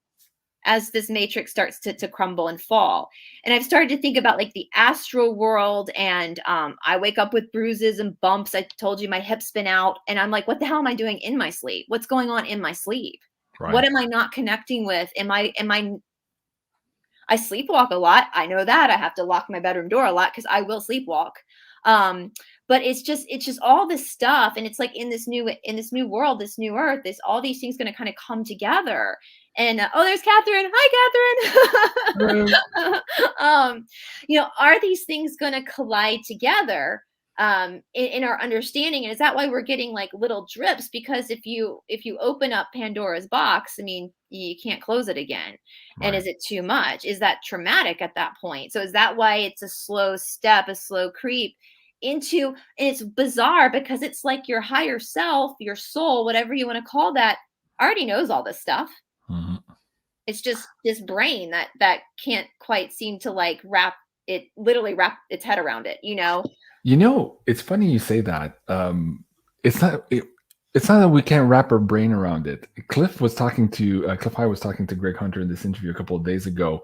as this matrix starts to crumble and fall. And I've started to think about like the astral world, and I wake up with bruises and bumps. I told you my hips spin out, and I'm like, what the hell am I doing in my sleep? What's going on in my sleep? Right. What am I not connecting with? I sleepwalk a lot. I know that. I have to lock my bedroom door a lot because I will sleepwalk. But it's just all this stuff. And it's like in this new world, this new earth, all these things going to kind of come together. And there's Catherine. Hi, Catherine. Are these things going to collide together? in our understanding. And is that why we're getting like little drips? Because if you open up Pandora's box, I mean, you can't close it again. And Right. is it too much? Is that traumatic at that point? So is that why it's a slow step, a slow creep into? And it's bizarre because it's like your higher self, your soul, whatever you want to call that, already knows all this stuff. Mhm. It's just this brain that can't quite seem to like literally wrap its head around it, you know? You know, it's funny you say that. It's not. It's not that we can't wrap our brain around it. Cliff High was talking to Greg Hunter in this interview a couple of days ago,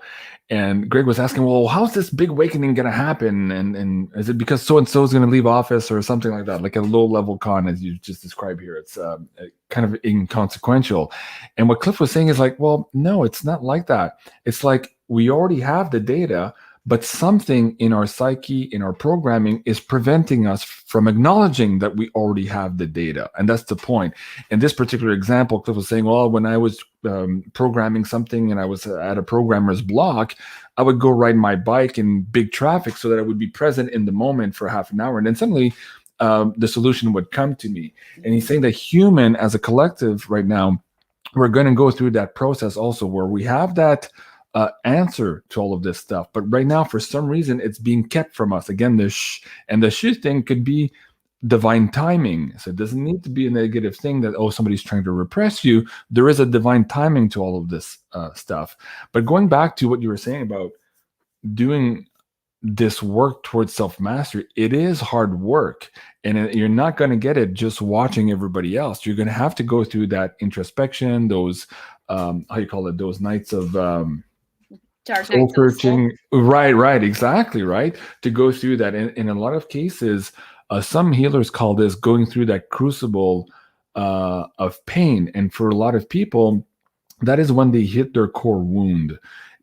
and Greg was asking, "Well, how's this big awakening going to happen? And is it because so and so is going to leave office or something like that? Like a low level con, as you just described here. It's kind of inconsequential." And what Cliff was saying is like, "Well, no, it's not like that. It's like we already have the data." But something in our psyche, in our programming, is preventing us from acknowledging that we already have the data. And that's the point. In this particular example, Cliff was saying, well, when I was programming something and I was at a programmer's block, I would go ride my bike in big traffic so that I would be present in the moment for half an hour. And then suddenly the solution would come to me. And he's saying that human as a collective right now, we're going to go through that process also where we have that answer to all of this stuff. But right now, for some reason, it's being kept from us. Again, the sh thing could be divine timing. So it doesn't need to be a negative thing that, oh, somebody's trying to repress you. There is a divine timing to all of this stuff. But going back to what you were saying about doing this work towards self-mastery, it is hard work. And you're not going to get it just watching everybody else. You're going to have to go through that introspection, those, how you call it, those nights of soul searching. Right, exactly, right. To go through that. And in a lot of cases, some healers call this going through that crucible of pain. And for a lot of people, that is when they hit their core wound.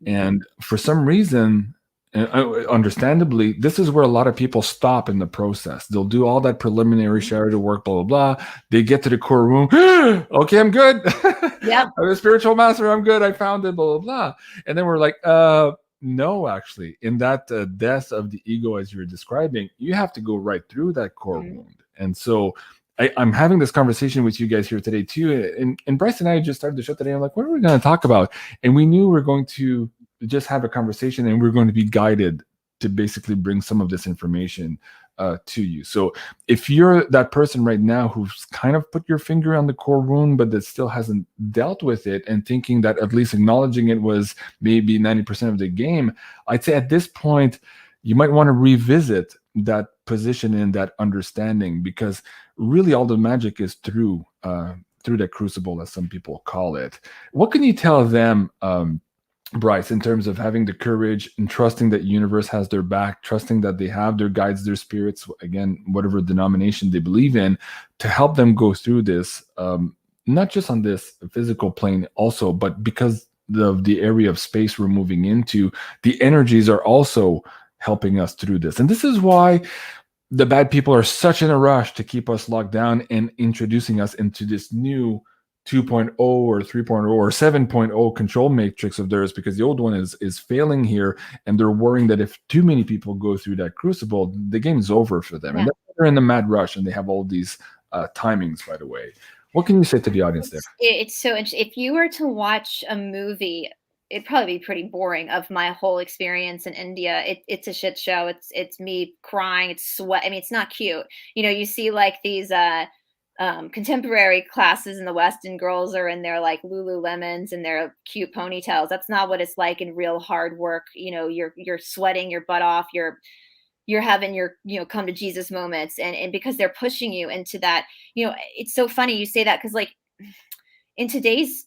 And for some reason, understandably, this is where a lot of people stop in the process. They'll do all that preliminary shadow work, blah, blah, blah. They get to the core wound. Okay, I'm good. Yeah. I'm a spiritual master. I'm good. I found it, blah, blah, blah. And then we're like, no, actually, in that death of the ego, as you were describing, you have to go right through that core wound. And so I'm having this conversation with you guys here today too. And Brice and I just started the show today. I'm like, what are we going to talk about? And we knew we are going to just have a conversation and we're going to be guided to basically bring some of this information to you. So if you're that person right now who's kind of put your finger on the core wound, but that still hasn't dealt with it and thinking that at least acknowledging it was maybe 90% of the game, I'd say at this point, you might want to revisit that position and that understanding, because really all the magic is through that crucible, as some people call it. What can you tell them, Brice, in terms of having the courage and trusting that universe has their back, trusting that they have their guides, their spirits, again, whatever denomination they believe in, to help them go through this, not just on this physical plane also, but because of the area of space we're moving into, the energies are also helping us through this. And this is why the bad people are such in a rush to keep us locked down and introducing us into this new 2.0 or 3.0 or 7.0 control matrix of theirs, because the old one is failing here, and they're worrying that if too many people go through that crucible, the game's over for them. Yeah. And they're in the mad rush, and they have all these timings, by the way. What can you say to the audience there? It's so interesting. If you were to watch a movie, it'd probably be pretty boring, of my whole experience in India. It's a shit show. It's me crying. It's sweat. I mean, it's not cute. You know, you see like these contemporary classes in the West, and girls are in their like Lululemons and their cute ponytails. That's not what it's like in real hard work. You know, you're sweating your butt off. You're having your, you know, come to Jesus moments, and because they're pushing you into that. You know, it's so funny you say that, because like in today's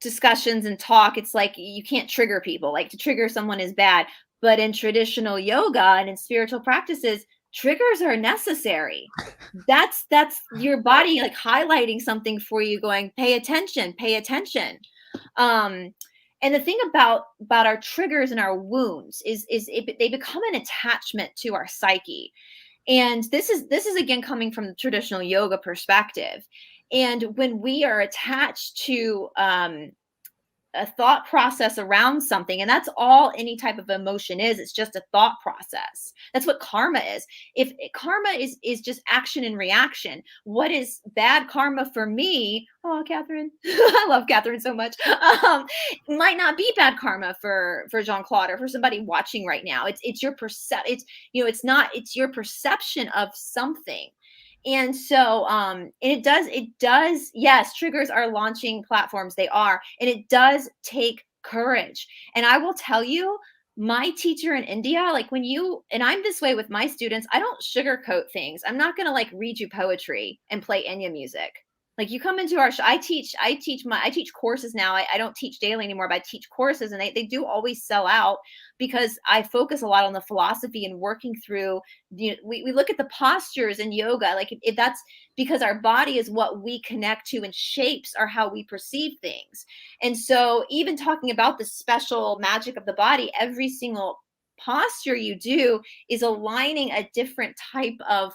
discussions and talk, it's like you can't trigger people. Like, to trigger someone is bad, but in traditional yoga and in spiritual practices, triggers are necessary. That's your body like highlighting something for you, going, pay attention, pay attention. And the thing about our triggers and our wounds is they become an attachment to our psyche. And this is again coming from the traditional yoga perspective. And when we are attached to a thought process around something, and that's all any type of emotion is. It's just a thought process. That's what karma is. If karma is just action and reaction, what is bad karma for me? Oh, Catherine, I love Catherine so much. Might not be bad karma for Jean-Claude or for somebody watching right now. It's your it's it's your perception of something. And so and it does, yes, triggers are launching platforms, they are, and it does take courage. And I will tell you, my teacher in India, like when you, and I'm this way with my students, I don't sugarcoat things. I'm not going to like read you poetry and play Enya music. Like you come into our I teach courses now. I don't teach daily anymore, but I teach courses, and they do always sell out because I focus a lot on the philosophy and working through, we look at the postures in yoga, like if that's because our body is what we connect to and shapes are how we perceive things. And so even talking about the special magic of the body, every single posture you do is aligning a different type of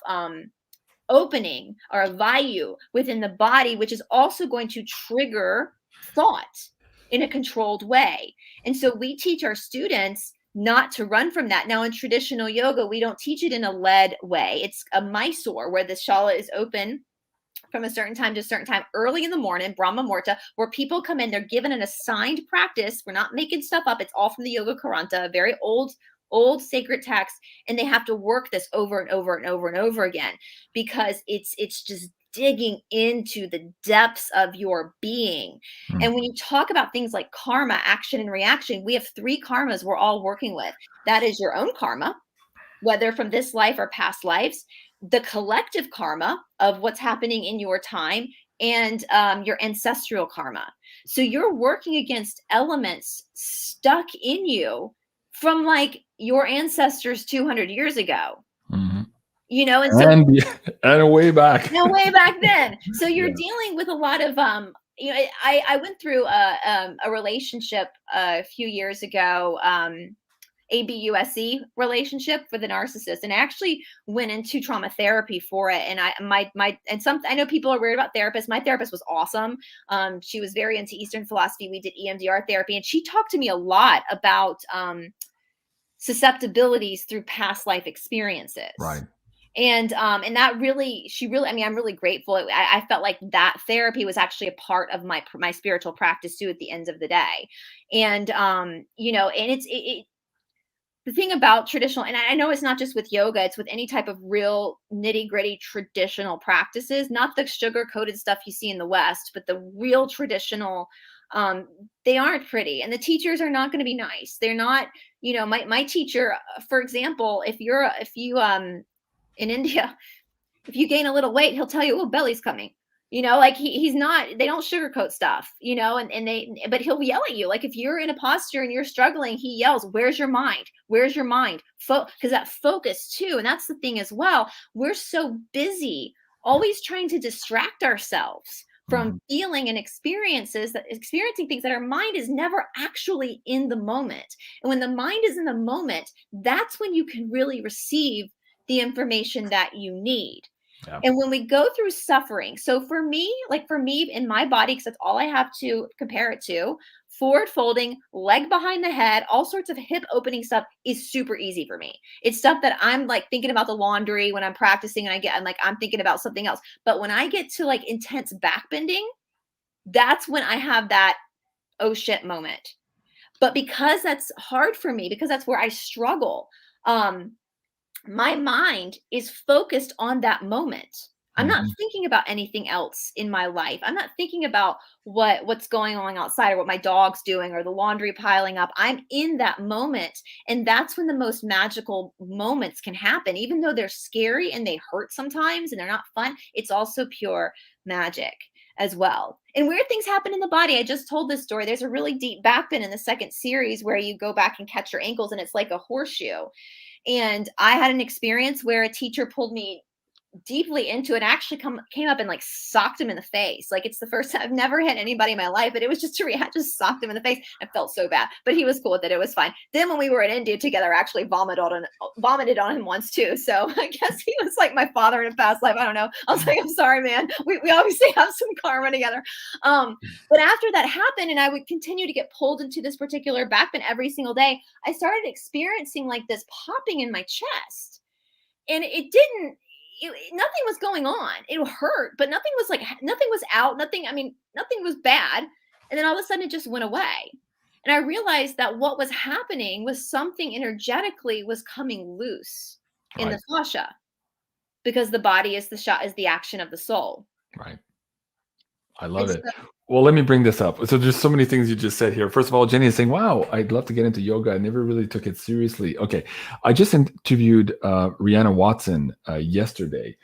opening or a vayu within the body, which is also going to trigger thought in a controlled way. And so we teach our students not to run from that. Now, in traditional yoga, we don't teach it in a led way. It's a Mysore where the shala is open from a certain time to a certain time early in the morning, Brahma Muhurta, where people come in, they're given an assigned practice. We're not making stuff up. It's all from the Yoga Karanta, a very old sacred text, and they have to work this over and over and over and over again because it's just digging into the depths of your being. And when you talk about things like karma, action and reaction, we have 3 karmas we're all working with. That is your own karma, whether from this life or past lives, the collective karma of what's happening in your time, and your ancestral karma. So you're working against elements stuck in you from like your ancestors 200 years ago. You know, and so and way back. No, way back then. So you're dealing with a lot of you know, I went through a relationship a few years ago, ABUSE relationship with a narcissist, and I actually went into trauma therapy for it. And I know people are weird about therapists. My therapist was awesome. She was very into Eastern philosophy. We did EMDR therapy, and she talked to me a lot about susceptibilities through past life experiences. Right. And that really, I mean, I'm really grateful. I felt like that therapy was actually a part of my spiritual practice too at the end of the day. And, you know, and the thing about traditional, and I know it's not just with yoga, it's with any type of real nitty gritty traditional practices, not the sugar coated stuff you see in the West, but the real traditional, they aren't pretty, and the teachers are not going to be nice. They're not, you know, my teacher, for example, if you in India, if you gain a little weight, he'll tell you, oh, belly's coming. You know, like he's not, they don't sugarcoat stuff, you know, but he'll yell at you. Like if you're in a posture and you're struggling, he yells, where's your mind? Where's your mind? Because that focus too. And that's the thing as well. We're so busy always trying to distract ourselves from feeling and experiencing things that our mind is never actually in the moment. And when the mind is in the moment, that's when you can really receive the information that you need. Yeah. And when we go through suffering, so for me in my body, because that's all I have to compare it to, forward folding, leg behind the head, all sorts of hip opening stuff is super easy for me. It's stuff that I'm like thinking about the laundry when I'm practicing, and I'm thinking about something else. But when I get to like intense back bending, that's when I have that oh shit moment. But because that's hard for me, because that's where I struggle, my mind is focused on that moment. I'm not thinking about anything else in my life. I'm not thinking about what's going on outside or what my dog's doing or the laundry piling up. I'm in that moment. And that's when the most magical moments can happen. Even though they're scary and they hurt sometimes and they're not fun, it's also pure magic as well. And weird things happen in the body. I just told this story. There's a really deep back bend in the second series where you go back and catch your ankles and it's like a horseshoe. And I had an experience where a teacher pulled me deeply into it, actually came up and like socked him in the face. Like, it's the first time I've never hit anybody in my life, but it was just to react, just socked him in the face. I felt so bad, but he was cool with it. It was fine. Then when we were in India together, I actually vomited on him once too. So I guess he was like my father in a past life. I don't know. I was like, I'm sorry, man. We obviously have some karma together. But after that happened, and I would continue to get pulled into this particular backbend every single day, I started experiencing like this popping in my chest, and it didn't. Nothing was going on. It hurt, but nothing was out. Nothing. I mean, nothing was bad. And then all of a sudden, it just went away. And I realized that what was happening was something energetically was coming loose in the Right. fascia, because the body is the action of the soul. Right. I love And it. so, Well, let me bring this up. So there's so many things you just said here. First of all, Jenny is saying, wow, I'd love to get into yoga. I never really took it seriously. Okay. I just interviewed Rihanna Watson yesterday.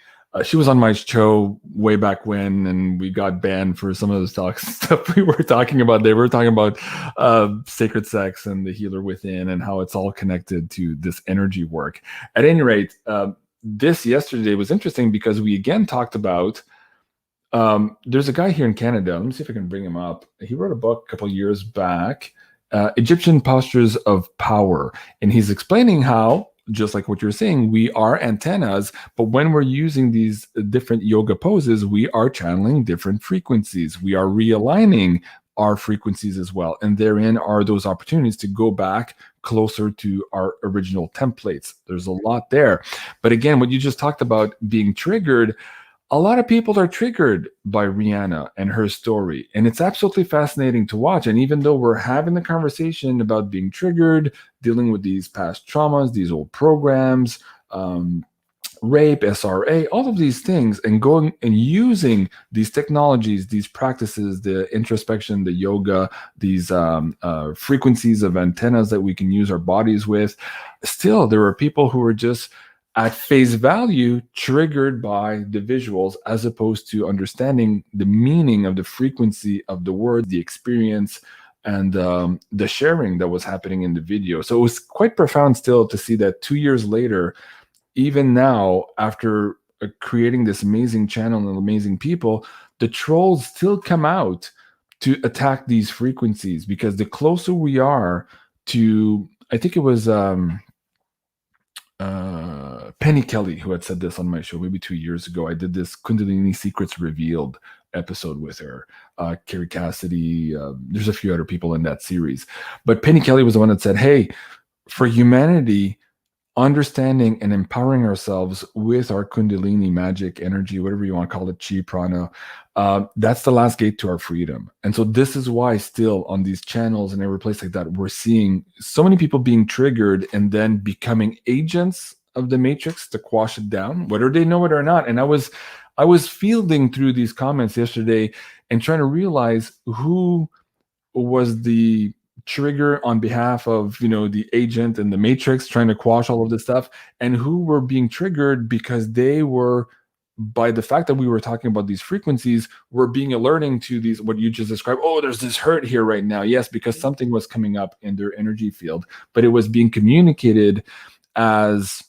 She was on my show way back when, and we got banned for some of the stuff we were talking about. They were talking about sacred sex and the healer within and how it's all connected to this energy work. At any rate, this yesterday was interesting because we again talked about there's a guy here in Canada. Let me see if I can bring him up. He wrote a book a couple years back, Egyptian Postures of Power. And he's explaining how, just like what you're saying, we are antennas, but when we're using these different yoga poses, we are channeling different frequencies. We are realigning our frequencies as well. And therein are those opportunities to go back closer to our original templates. There's a lot there. But again, what you just talked about being triggered, a lot of people are triggered by Rihanna and her story, and it's absolutely fascinating to watch. And even though we're having the conversation about being triggered, dealing with these past traumas, these old programs, rape, SRA, all of these things, and going and using these technologies, these practices, the introspection, the yoga, these frequencies of antennas that we can use our bodies with, still there are people who are just at face value triggered by the visuals, as opposed to understanding the meaning of the frequency of the word, the experience, and the sharing that was happening in the video. So it was quite profound still to see that 2 years later, even now, after creating this amazing channel and amazing people, the trolls still come out to attack these frequencies, because the closer we are to, I think it was Penny Kelly who had said this on my show maybe 2 years ago. I did this Kundalini Secrets Revealed episode with her, Carrie Cassidy. There's a few other people in that series, but Penny Kelly was the one that said, hey, for humanity, understanding and empowering ourselves with our Kundalini magic energy, whatever you want to call it, chi, prana, that's the last gate to our freedom. And so this is why still on these channels and every place like that, we're seeing so many people being triggered and then becoming agents of the matrix to quash it down, whether they know it or not. And I was fielding through these comments yesterday and trying to realize who was the trigger on behalf of, the agent and the matrix trying to quash all of this stuff, and who were being triggered because they were, by the fact that we were talking about these frequencies, were being alerting to these, what you just described. Oh, there's this hurt here right now. Yes, because something was coming up in their energy field, but it was being communicated as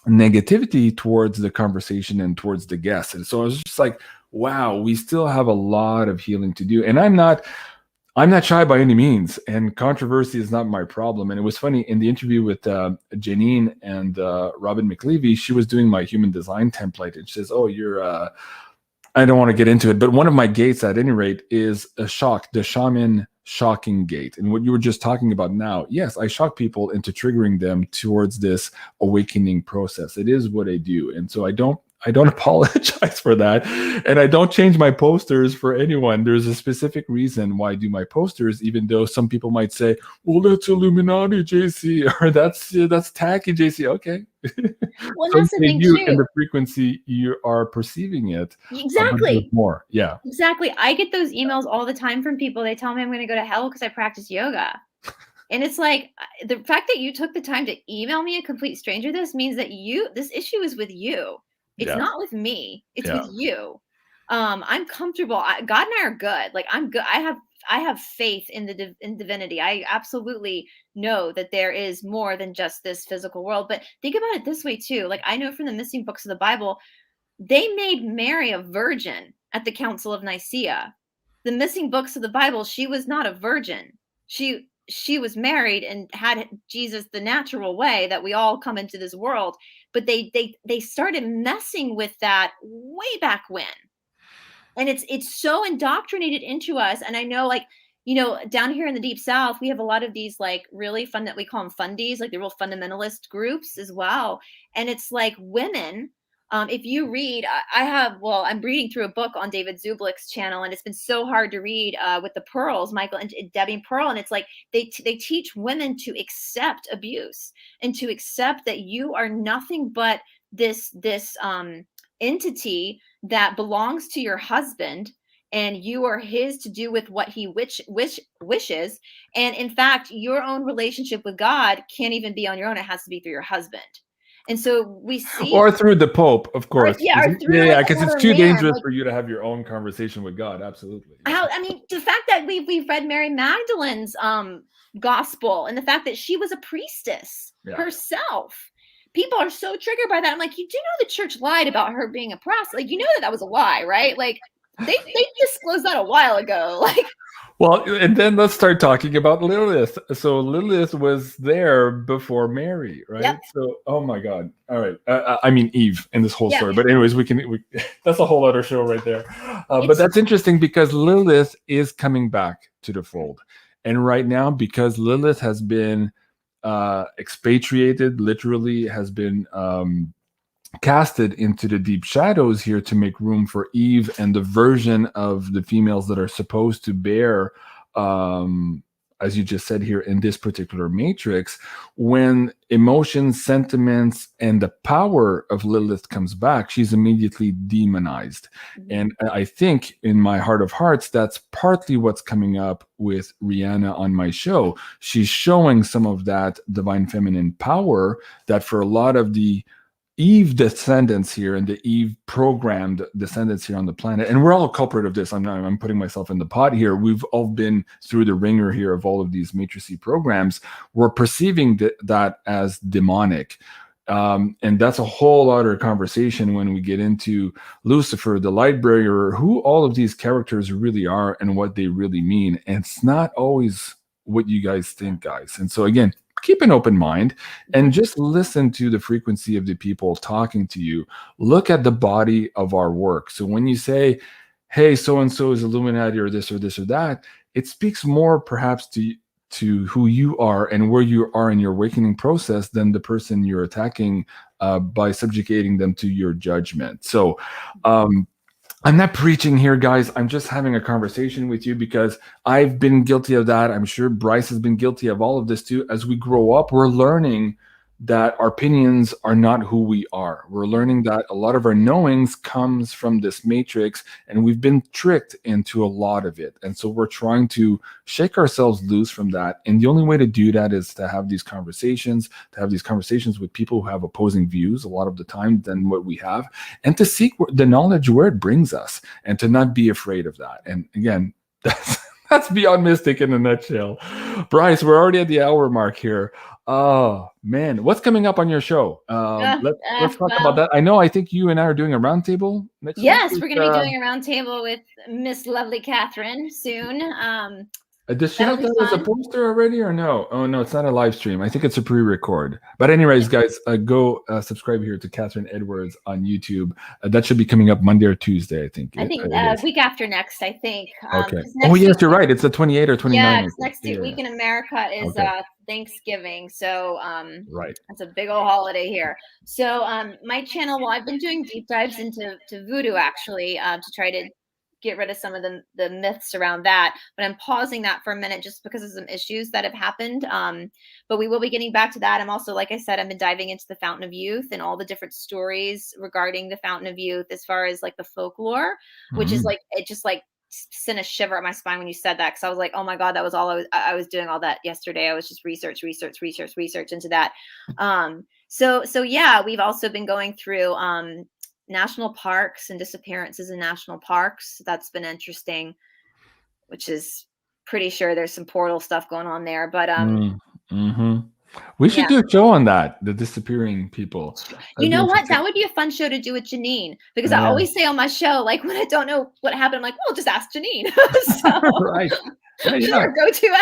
negativity towards the conversation and towards the guest. And so I was just like, wow, we still have a lot of healing to do. And I'm not shy by any means, and controversy is not my problem. And it was funny in the interview with Janine and Robin McLevy, she was doing my human design template, and she says, "Oh, you're." I don't want to get into it, but one of my gates, at any rate, is the shaman shocking gate. And what you were just talking about now, yes, I shock people into triggering them towards this awakening process. It is what I do, and so I don't apologize for that. And I don't change my posters for anyone. There's a specific reason why I do my posters, even though some people might say, well, that's Illuminati, JC, or that's tacky, JC. Okay. well, So that's the thing you too. and the frequency you are perceiving it. But there's Exactly. more. Yeah. Exactly. I get those emails all the time from people. They tell me I'm going to go to hell because I practice yoga. And it's like, the fact that you took the time to email me, a complete stranger, this means that this issue is with you. It's Yeah. not with me. It's Yeah. with you. I'm comfortable. God and I are good. Like, I'm good. I have faith in in divinity. I absolutely know that there is more than just this physical world. But think about it this way too. Like, I know from the missing books of the Bible, they made Mary a virgin at the Council of Nicaea. The missing books of the Bible, she was not a virgin. She was married and had Jesus the natural way that we all come into this world, but they started messing with that way back when. And it's so indoctrinated into us. And I know, like, you know, down here in the deep south, we have a lot of these like really fun, that we call them fundies, like the real fundamentalist groups as well. And it's like women, if you read, I'm reading through a book on David Zublick's channel, and it's been so hard to read with the Pearls, Michael and Debbie Pearl. And it's like they teach women to accept abuse and to accept that you are nothing but this entity that belongs to your husband, and you are his to do with what he wishes. And in fact, your own relationship with God can't even be on your own. It has to be through your husband. And so we see, or through the Pope, of course. or through yeah, because it's too man, dangerous like, for you to have your own conversation with God. Absolutely. I mean, the fact that we've read Mary Magdalene's gospel, and the fact that she was a priestess herself. People are so triggered by that. I'm like, you do know the church lied about her being a prostitute. Like, you know that was a lie, right? Like, they disclosed that a while ago. Like, well, and then let's start talking about Lilith. So Lilith was there before Mary, right? Yep. So, oh my God. All right. I mean, Eve in this whole story. But anyways, that's a whole other show right there. But that's interesting because Lilith is coming back to the fold. And right now, because Lilith has been expatriated, literally has been casted into the deep shadows here to make room for Eve and the version of the females that are supposed to bear, as you just said here in this particular matrix, when emotions, sentiments, and the power of Lilith comes back, she's immediately demonized. And I think in my heart of hearts, that's partly what's coming up with Rihanna on my show. She's showing some of that divine feminine power that for a lot of the Eve descendants here and the Eve programmed descendants here on the planet, and we're all culprit of this. I'm putting myself in the pot here. We've all been through the ringer here of all of these matrices programs. We're perceiving that as demonic. And that's a whole other conversation when we get into Lucifer, the light bringer, who all of these characters really are and what they really mean. And it's not always what you guys think, guys. And so again, keep an open mind and just listen to the frequency of the people talking to you. Look at the body of our work. So when you say, hey, so-and-so is Illuminati or this or this or that, it speaks more perhaps to who you are and where you are in your awakening process than the person you're attacking by subjugating them to your judgment. So I'm not preaching here, guys. I'm just having a conversation with you because I've been guilty of that. I'm sure Brice has been guilty of all of this too. As we grow up, we're learning that our opinions are not who we are. We're learning that a lot of our knowings comes from this matrix, and we've been tricked into a lot of it. And so we're trying to shake ourselves loose from that. And the only way to do that is to have these conversations, with people who have opposing views a lot of the time than what we have, and to seek the knowledge where it brings us and to not be afraid of that. And again, that's Beyond Mystic in a nutshell. Brice, we're already at the hour mark here. Oh man, what's coming up on your show? Let's talk about that. I think you and I are doing a roundtable next week. Yes, we're going to be doing a roundtable with Miss Lovely Catherine soon. Does she have that as a poster already or no? Oh no, it's not a live stream. I think it's a pre-record. But anyways, guys, go subscribe here to Catherine Edwards on YouTube. That should be coming up Monday or Tuesday, I think. I think week after next, I think. Okay. Oh yes, you're right. It's the 28th or 29th. Yeah, next week in America is Thanksgiving. So right. That's a big old holiday here. So my channel, well, I've been doing deep dives into voodoo actually to try to get rid of some of the myths around that, but I'm pausing that for a minute just because of some issues that have happened. But we will be getting back to that. I'm also, like I said, I've been diving into the Fountain of Youth and all the different stories regarding the Fountain of Youth, as far as like the folklore, which is like, it just like sent a shiver up my spine when you said that, because I was like, oh my God, that was all I was doing all that yesterday. I was just research into that. So yeah, we've also been going through national parks and disappearances in national parks. That's been interesting, which is pretty sure there's some portal stuff going on there. But We should do a show on that, the disappearing people. You know what? That would be a fun show to do with Janine, because I always say on my show, like when I don't know what happened, I'm like, well, just ask Janine. Right. Yeah, she's our go-to.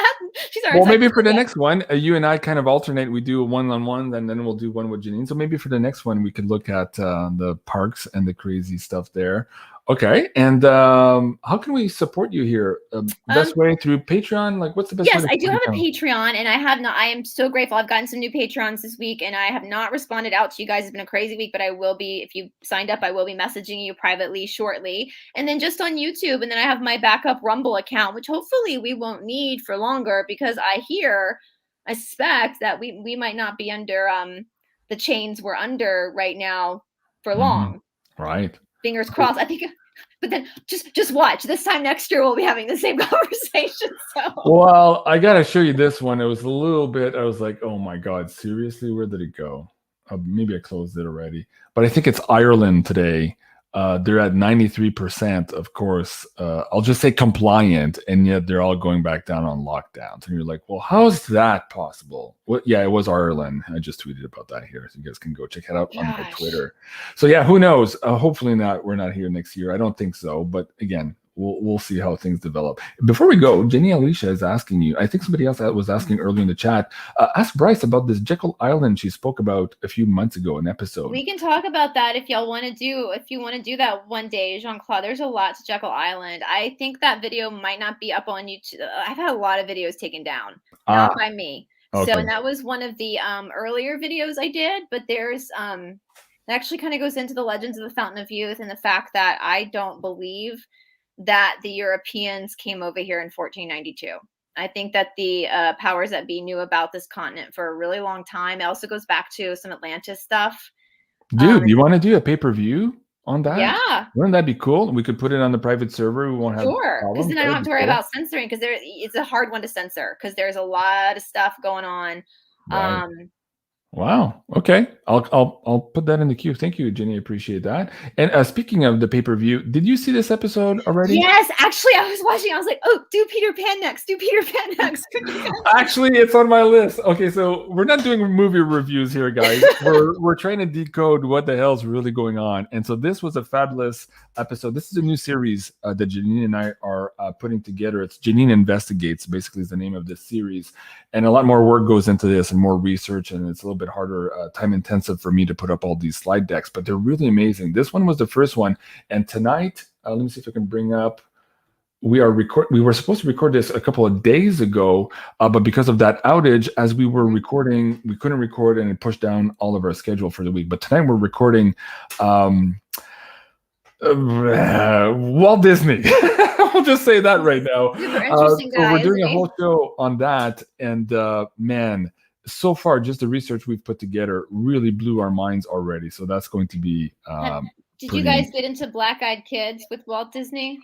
She's our maybe for the next one, you and I kind of alternate. We do a one-on-one, and then we'll do one with Janine. So maybe for the next one, we could look at the parks and the crazy stuff there. Okay, and how can we support you here? Best way through Patreon? Like, what's the best way? Yes, I do have a Patreon, and I have not. I am so grateful. I've gotten some new Patrons this week, and I have not responded out to you guys. It's been a crazy week, but I will be. If you signed up, I will be messaging you privately shortly. And then just on YouTube, and then I have my backup Rumble account, which hopefully we won't need for longer, because I suspect that we might not be under the chains we're under right now for long. Right. Fingers crossed. I think. But then just watch. This time next year, we'll be having the same conversation. So. Well, I got to show you this one. It was a little bit, I was like, oh my God, seriously? Where did it go? Maybe I closed it already. But I think it's Ireland today. They're at 93%, of course. I'll just say compliant, and yet they're all going back down on lockdowns. And you're like, well, how is that possible? Well, yeah, it was Ireland. I just tweeted about that here, so you guys can go check it out on my Twitter. So yeah, who knows? Hopefully not. We're not here next year. I don't think so. But again, we'll see how things develop. Before we go, Jenny Alicia is asking you, I think somebody else was asking earlier in the chat, ask Brice about this Jekyll Island she spoke about a few months ago, an episode. We can talk about that if y'all want to do, if you want to do that one day, Jean-Claude. There's a lot to Jekyll Island. I think that video might not be up on YouTube. I've had a lot of videos taken down, not by me. Okay. So, and that was one of the earlier videos I did, but there's, it actually kind of goes into the legends of the Fountain of Youth and the fact that I don't believe that the Europeans came over here in 1492. I think that the powers that be knew about this continent for a really long time. It also goes back to some Atlantis stuff. Dude, you want to do a pay-per-view on that? Yeah. Wouldn't that be cool? We could put it on the private server. We won't have because then I don't have to worry about censoring, because it's a hard one to censor because there's a lot of stuff going on. Right. Wow. Okay. I'll put that in the queue. Thank you, Jenny. Appreciate that. And speaking of the pay-per-view, did you see this episode already? Yes. Actually, I was watching. I was like, oh, do Peter Pan next. Do Peter Pan next. Actually, it's on my list. Okay, so we're not doing movie reviews here, guys. We're trying to decode what the hell's really going on. And so this was a fabulous episode. This is a new series that Janine and I are putting together. It's Janine Investigates, basically, is the name of this series. And a lot more work goes into this and more research, and it's a little bit harder, time intensive for me to put up all these slide decks, but they're really amazing. This one was the first one, and tonight, let me see if I can bring up. We were supposed to record this a couple of days ago, but because of that outage, as we were recording, we couldn't record, and it pushed down all of our schedule for the week. But tonight we're recording Walt Disney. I'll just say that right now. Super interesting guy, so we're doing a whole show on that, and man, so far just the research we've put together really blew our minds already. So that's going to be did you guys get into Black-Eyed Kids with Walt Disney?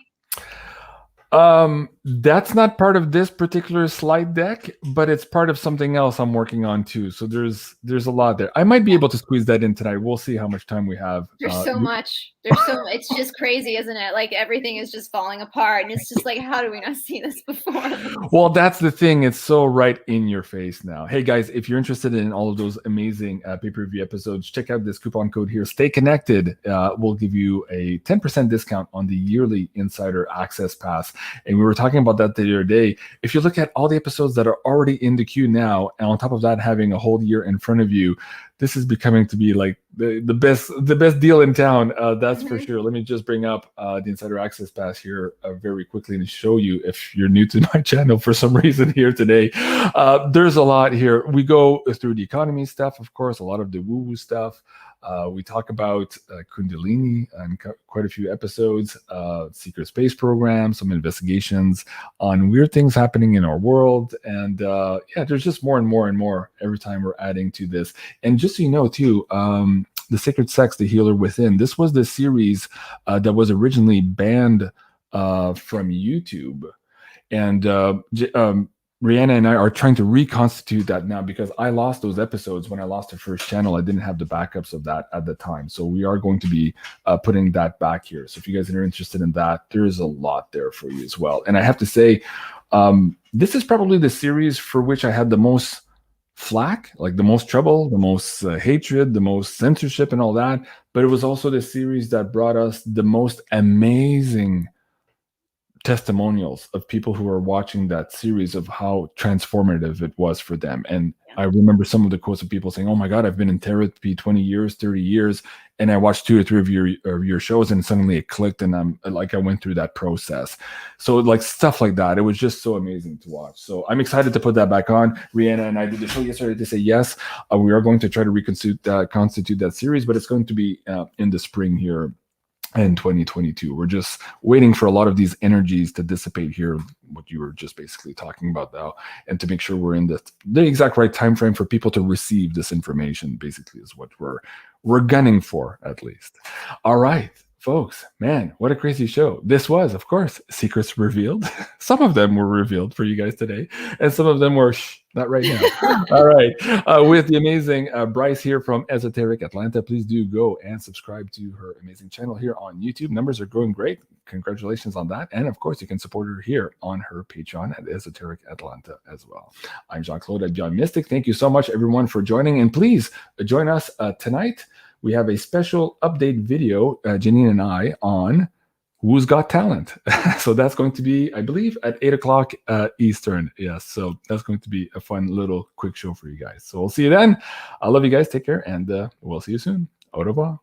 That's not part of this particular slide deck, but it's part of something else I'm working on too. So there's a lot there. I might be able to squeeze that in tonight. We'll see how much time we have. There's so much. It's just crazy, isn't it? Like everything is just falling apart, and it's just like, how do we not see this before? Well, that's the thing. It's so right in your face now. Hey guys, if you're interested in all of those amazing pay-per-view episodes, check out this coupon code here. Stay connected. We'll give you a 10% discount on the yearly Insider Access Pass. And we were talking about that the other day. If you look at all the episodes that are already in the queue now, and on top of that, having a whole year in front of you, this is becoming to be like the best deal in town. That's for sure. Let me just bring up the Insider Access Pass here very quickly and show you, if you're new to my channel for some reason here today. There's a lot here. We go through the economy stuff, of course, a lot of the woo-woo stuff. We talk about Kundalini and quite a few episodes, secret space program, some investigations on weird things happening in our world. And yeah, there's just more and more and more every time we're adding to this. And just so you know, too, The Sacred Sex, The Healer Within, this was the series that was originally banned from YouTube. And Rihanna and I are trying to reconstitute that now, because I lost those episodes when I lost the first channel. I didn't have the backups of that at the time. So we are going to be putting that back here. So if you guys are interested in that, there is a lot there for you as well. And I have to say, this is probably the series for which I had the most flack, like the most trouble, the most hatred, the most censorship, and all that. But it was also the series that brought us the most amazing testimonials of people who were watching that series of how transformative it was for them. And I remember some of the quotes of people saying, "Oh my God, I've been in therapy 20 years, 30 years, and I watched 2 or 3 of your shows, and suddenly it clicked, and I'm like, I went through that process." So like stuff like that, it was just so amazing to watch. So I'm excited to put that back on. Rihanna and I did the show yesterday to say yes, we are going to try to constitute that series, but it's going to be in the spring here in 2022. We're just waiting for a lot of these energies to dissipate here, what you were just basically talking about now, and to make sure we're in the exact right time frame for people to receive this information, basically, is what we're gunning for, at least. All right, folks, man, what a crazy show. This was, of course, secrets revealed. Some of them were revealed for you guys today, and some of them were not right now. All right, with the amazing Brice here from Esoteric Atlanta. Please do go and subscribe to her amazing channel here on YouTube. Numbers are growing great. Congratulations on that. And of course, you can support her here on her Patreon at Esoteric Atlanta as well. I'm Jean-Claude at BeyondMystic. Thank you so much, everyone, for joining. And please join us tonight. We have a special update video, Janine and I, on Who's Got Talent. So that's going to be, I believe, at 8 o'clock Eastern. Yes, so that's going to be a fun little quick show for you guys. So we'll see you then. I love you guys. Take care, and we'll see you soon. Au revoir.